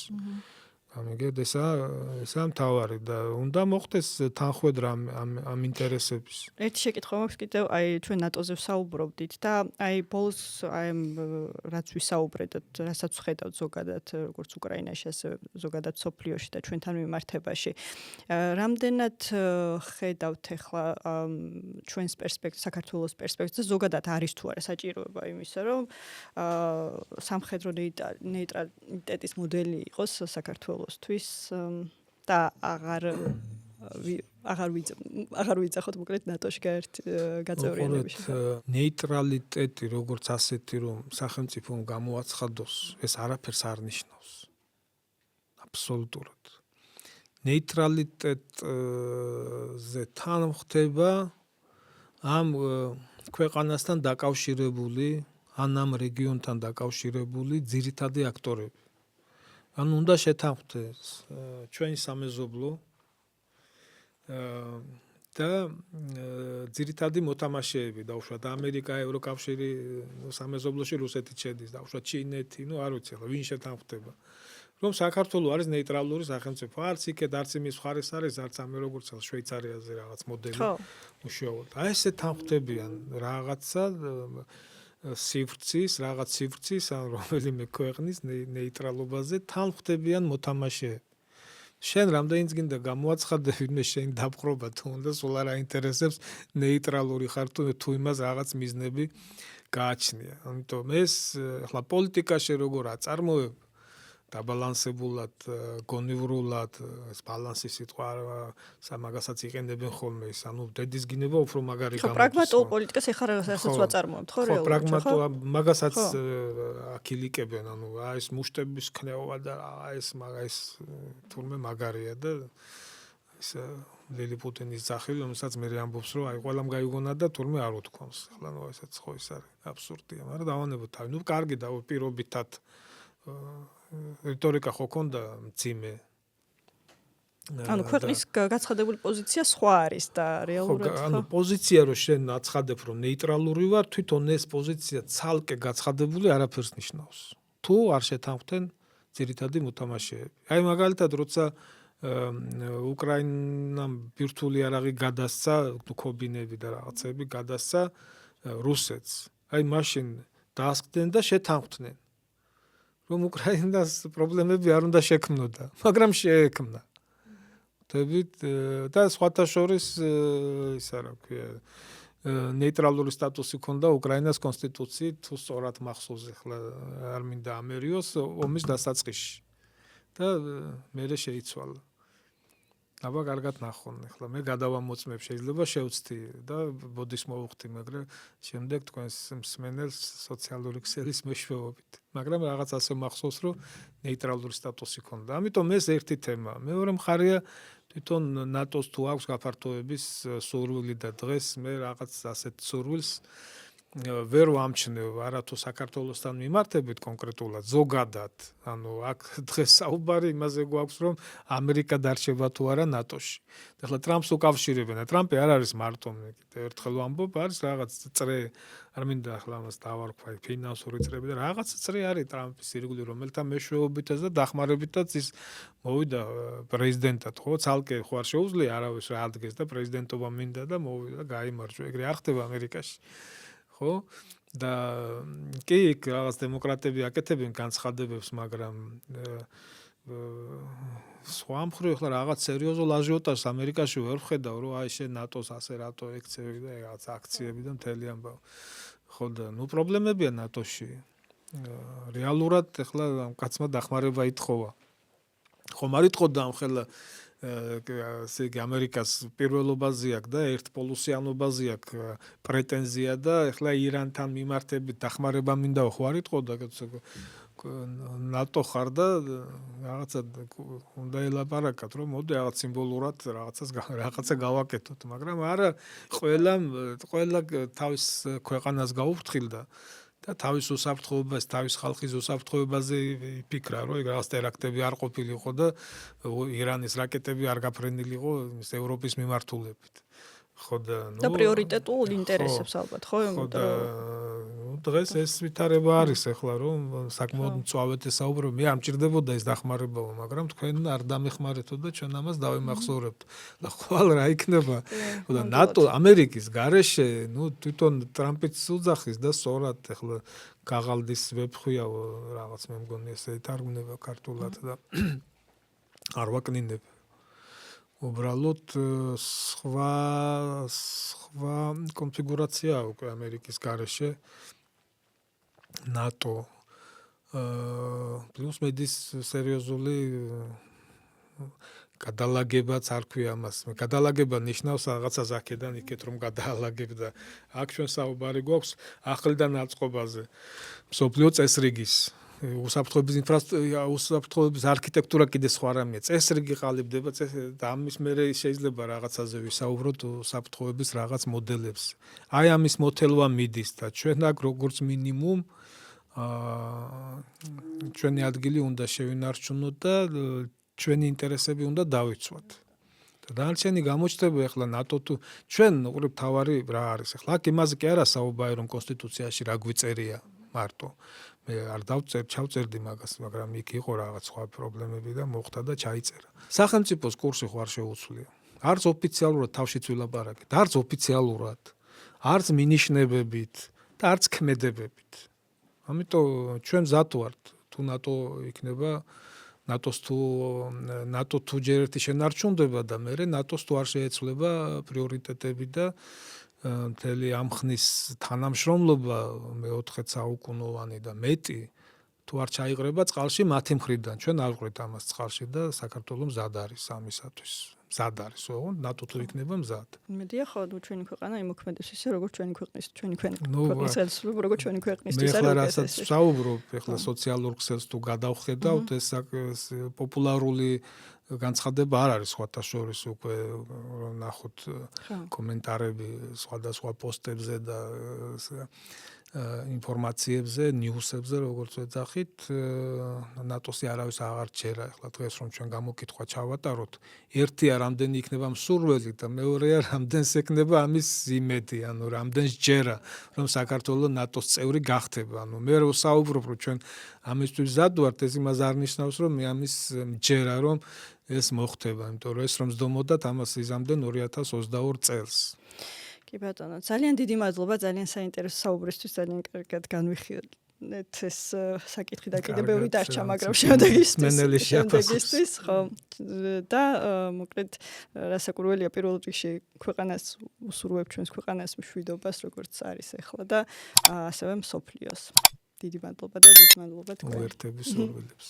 ამიგეთ ესა მთავარი და უნდა მოხდეს თანხვედრა ამ ინტერესების. ერთი შეკითხვა მაქვს კიდევ, აი ჩვენ ნატოზე ვსაუბრობდით და აი ბოლოს აი რაც ვისაუბრეთ, რასაც ვხედავთ ზოგადად როგორც უკრაინაში, ასევე ზოგადად სოფლიოში და ჩვენთან მიმართებაში. რამდენად ხედავთ ახლა ჩვენს პერსპექტივას, საქართველოს პერსპექტივას, ზოგადად არის თუ არა საჭიროება იმისა, რომ სამხედრო ნეიტრალიტეტის მოდელი იყოს საქართველოს და აღარ ვიძახოთ მოკლედ ნატოში გაწევრიანების. ნეიტრალიტეტი როგორც ასეთი რომ სახელმწიფომ გამოაცხადოს, ეს არაფერს არ ნიშნავს. აბსოლუტურად. ნეიტრალიტეტზე თან ხდება ამ ქვეყანასთან დაკავშირებული, ამ რეგიონთან დაკავშირებული ძირითადი აქტორები. ანუ უნდა შეთანხმდეს ჩვენი სამეზობლო და ძირითადი მოთამაშეები დაუშვათ ამერიკა, ევროკავშირი, სამეზობლოში რუსეთი შედის, დაუშვათ ჩინეთი, არ ვიცი ახლა ვინ შეთანხმდება. რომ საქართველოს არის ნეიტრალური სახელმწიფო, არც იქეთ, არც იმის მხარეს არის, არც ამე როგორც შვეიცარიაზე რაღაც მოდელი მუშაობთ. აი ესე თანხმდებიან რაღაცა სივრცის, რაღაც სივრცის ან რომელიმე ქვეყნის ნეიტრალობაზე თანხმდებიან მოთამაშეები. შენ რამდენიც გინდა გამოაცხადე ვინმე შენ დაპყრობა თუ უნდა სულ არ აინტერესებს ნეიტრალური ხარ თუ იმას რაღაც მიზნები გააჩნია. ამიტომ ეს ახლა პოლიტიკაში როგორ აწარმოებ დაბალანსებულად, გონივრულად, ეს ბალანსის სიტყვა სამაგასაც იყენებენ ხოლმე ის, ანუ დედის გინება უფრო მაგარი გამოდის. ხო, პრაგმატულ პოლიტიკას ეხლა რასაც ვაწარმოებთ, ხო, რეალურად. ხო, პრაგმატულ მაგასაც აქილიკებენ, ანუ ეს მუშტების ქნევა და ეს თურმე მაგარია და ეს ლილიპუტინის ძახილი, რომელსაც მე ამბობს, რომ აი ყველამ გაიგონა და თურმე არ უთქვამს. ახლა ნუ ესეც ხო ის არის აბსურდია, მაგრამ დავანებოთ თავი. ნუ კარგი და პირობითად რიტორიკა ხო ქონდა მძიმე ანუ ქვეყნის გაცხადებული პოზიცია სხვა არის და რეალურად ანუ პოზიცია რომ შენ აცხადებ რომ ნეიტრალური ვარ, თვითონ ეს პოზიცია ცალკე გაცხადებული არაფერს ნიშნავს. თუ არ შეთანხმდნენ ძირითადი მოთამაშეები. აი მაგალითად როცა უკრაინამ ბირთვული იარაღი გადასცა, ქობინები და რაღაცები გადასცა რუსეთს. აი მაშინ დაასხდნენ და შეთანხმდნენ რომ უკრაინას პრობლემები არ უნდა შექმნოდა, მაგრამ შეექმნა. და სხვათა შორის ისა რა ქვია ნეიტრალური სტატუსი ჰქონდა უკრაინას კონსტიტუციით, თუ სწორად მახსოვს ახლა არ მინდა ამერიოს ომის დასაწყისში და მერე შეიცვალა. აბა კარგად ნახონ, ახლა მე გადავამოწმებ, შეიძლება შევცდი და ბოდის მოვუხდი, მაგრამ შემდეგ თქვენს მსმენელს სოციალური ქსელის მეშვეობით. მაგრამ რაღაც ასე მახსოვს, რომ ნეიტრალური სტატუსი ჰქონდა. ამიტომ ეს ერთი თემა. მეორე მხარეა თვითონ ნატოს თუ აქვს გაფართოების სურვილი და დღეს მე რაღაც ასეთ სურვილს ვერ ვამჩნევ, არა თუ საქართველოსთან მიმართებით კონკრეტულად, ზოგადად. ანუ აქ დღეს საუბარი იმაზე გვაქვს, რომ ამერიკა დარჩება თუ არა ნატოში. ახლა ტრამპს უკავშირებენ. ტრამპი არ არის მარტო, მე კიდევ ერთხელ ვამბობ, არის რაღაც წრე, არ მინდა ახლა ამას დავარქვა, ფინანსური წრები და რაღაც წრე არის ტრამპის ირგვლივ, რომელთა მეშვეობითაც და დახმარებითაც ის მოვიდა პრეზიდენტად, ხო? ცალკე ხო არ შეუძლია არავის რა ადგეს და პრეზიდენტობა მინდა და მოვიდა, გაიმარჯვა. ეგრე არ ხდება ამერიკაში. ხო? და კი რაღაც დემოკრატები აკეთებენ განცხადებებს, მაგრამ სხვა მხრივ ახლა რაღაც სერიოზულ აჟიოტაჟს ამერიკაში ვერ ვხედავ, რომ აი შენ ნატოს ასე რატო ექცევი და რაღაც აქციები და მთელი ამბავი. ხო და ნუ პრობლემებია ნატოში. რეალურად ახლა ამ კაცმა დახმარება ითხოვა. ხომ არ იტყოდა ამ ხელა ესე იგი ამერიკას პირველობაზე აქვს და ერთპოლუსიანობაზე აქვს პრეტენზია და ახლა ირანთან მიმართებით დახმარება მინდა ხო არ იტყოდა ნატო ხარ და რაღაცა უნდა ელაპარაკოთ რომ მოდი რაღაც სიმბოლურად რაღაცა გავაკეთოთ, მაგრამ არა ყველა თავის ქვეყანას გაუფრთხილდა და თავის უსაფრთხოებას, თავის ხალხის უსაფრთხოებაზე ფიქრა, რომ რაღაც ტერაქტები არ ყოფილიყო და ირანის რაკეტები არ გაფრენილიყო ევროპის მიმართულებით. ხო და პრიორიტეტულ ინტერესებს ალბათ, ხო? დღეს ეს ვითარება არის ახლა, რომ საკმაოდ მწვავედ ესაუბრო, მე არ მჭირდებოდა ეს დახმარებაო, მაგრამ თქვენ არ დამეხმარეთო და ჩვენ ამას დავიმახსოვრებთ. და ხვალ რა იქნება? და ნატო ამერიკის გარეშე, თვითონ ტრამპიც უძახის და სწორად ახლა გაღალდის ვეფხვიაო რაღაც მე მგონი ესე ითარგმნება ქართულად და არ ვაკნინებ. უბრალოდ სხვა კონფიგურაციაა უკვე ამერიკის გარეშე ნატო პლუს მედის სერიოზული გადალაგებაც არ ქვია ამას. გადალაგება ნიშნავს რაღაცას აქედან იქეთ რომ გადაალაგებ და აქ ჩვენ საუბარი გვაქვს ახლიდან აწყობაზე. მსოფლიო წესრიგის უსაფრთხოების არქიტექტურა კიდე სხვა რამეა. წესრიგი ყალიბდება და ამის მერე შეიძლება რაღაცაზე ვისაუბროთ უსაფრთხოების რაღაც მოდელებს. აი ამის მოთელვა მიდის და ჩვენ აქ როგორც მინიმუმ ჩვენი ადგილი უნდა შევინარჩუნოთ და ჩვენი ინტერესები უნდა დავიცვათ. და დანარჩენი გამოჩნდება ახლა ნატო თუ ჩვენ უყურებ თავარი რა არის ახლა აქ იმაზე კი არა საუბარი რომ კონსტიტუციაში რა გვიწერია მარტო. მე არ ჩავწერდი მაგას, მაგრამ იქ იყო რაღაც სხვა პრობლემები და მოხდა და ჩაიწერა. სახელმწიფოს კურსი ხო არ შეუცვლია. არც ოფიციალურად თავშიც ვილაპარაკეთ, არც ოფიციალურად, არც მინიშნებებით და არც ქმედებებით. ამიტომ ჩვენ მზად ვართ თუ ნატო იქნება ნატო თუ ჯერ ერთი შენარჩუნდება და მე ნატოს თუ არ შეეცვლება პრიორიტეტები და მთელი ამ ხნის თანამშრომლობა მე-4 საუკუნოვანი და მეტი თუ არ ჩაიყრება წყალში მათი მხრიდან. ჩვენ არ ვყრით ამას წყალში და საქართველოს მზად არის ამისათვის. მზად არის, ოღონდ ნატო თუ იქნება მზად. მედია ხო ჩვენი ქვეყანა იმოქმედებს ისე როგორც ჩვენი ქვეყნის ხელისუფლება როგორც ჩვენი ქვეყნისთვის მე რასაც საუბრობ, ეხლა სოციალურ ქსელს თუ გადავხედავთ, ეს პოპულარული განცხადება არ არის სხვათა შორის უკვე ნახოთ კომენტარები სხვადასხვა პოსტებზე და ინფორმაციებზე, ნიუსებზე, როგორც ვეძახით, ნატოსი არავის აღარ ჯერა. ეხლა დღეს რომ ჩვენ გამოკითხვა ჩავატაროთ, ერთია რამდენი იქნება მსურველი და მეორეა რამდენს ექნება ამის იმედი, ანუ რამდენს ჯერა, რომ საქართველოს ნატოს წევრი გახდება. ანუ მე ვსაუბრობ, რომ ჩვენ ამისთვის მზად ვართ, ეს იმას არ ნიშნავს, რომ მე ამის ჯერა, რომ ეს მოხდება, იმიტომ რომ ეს რომ ზდომოდათ, ამას იზამდნენ 2022 წელს. კი ბატონო, ძალიან დიდი მადლობა, ძალიან საინტერესო საუბრისთვის, ძალიან კარგად განვიხილეთ ეს საკითხი და კიდევ ბევრი დარჩა, მაგრამ შემდეგისთვის, ხო. და მოკლედ რასაკურველია პირველ რიგში ქვეყანას უსურვებ ჩვენს ქვეყანას მშვიდობას, როგორც არის ახლა და ასევე მსოფლიოს. დიდი მადლობა და დიდი მადლობა თქვენ. უერთების სურვილებს.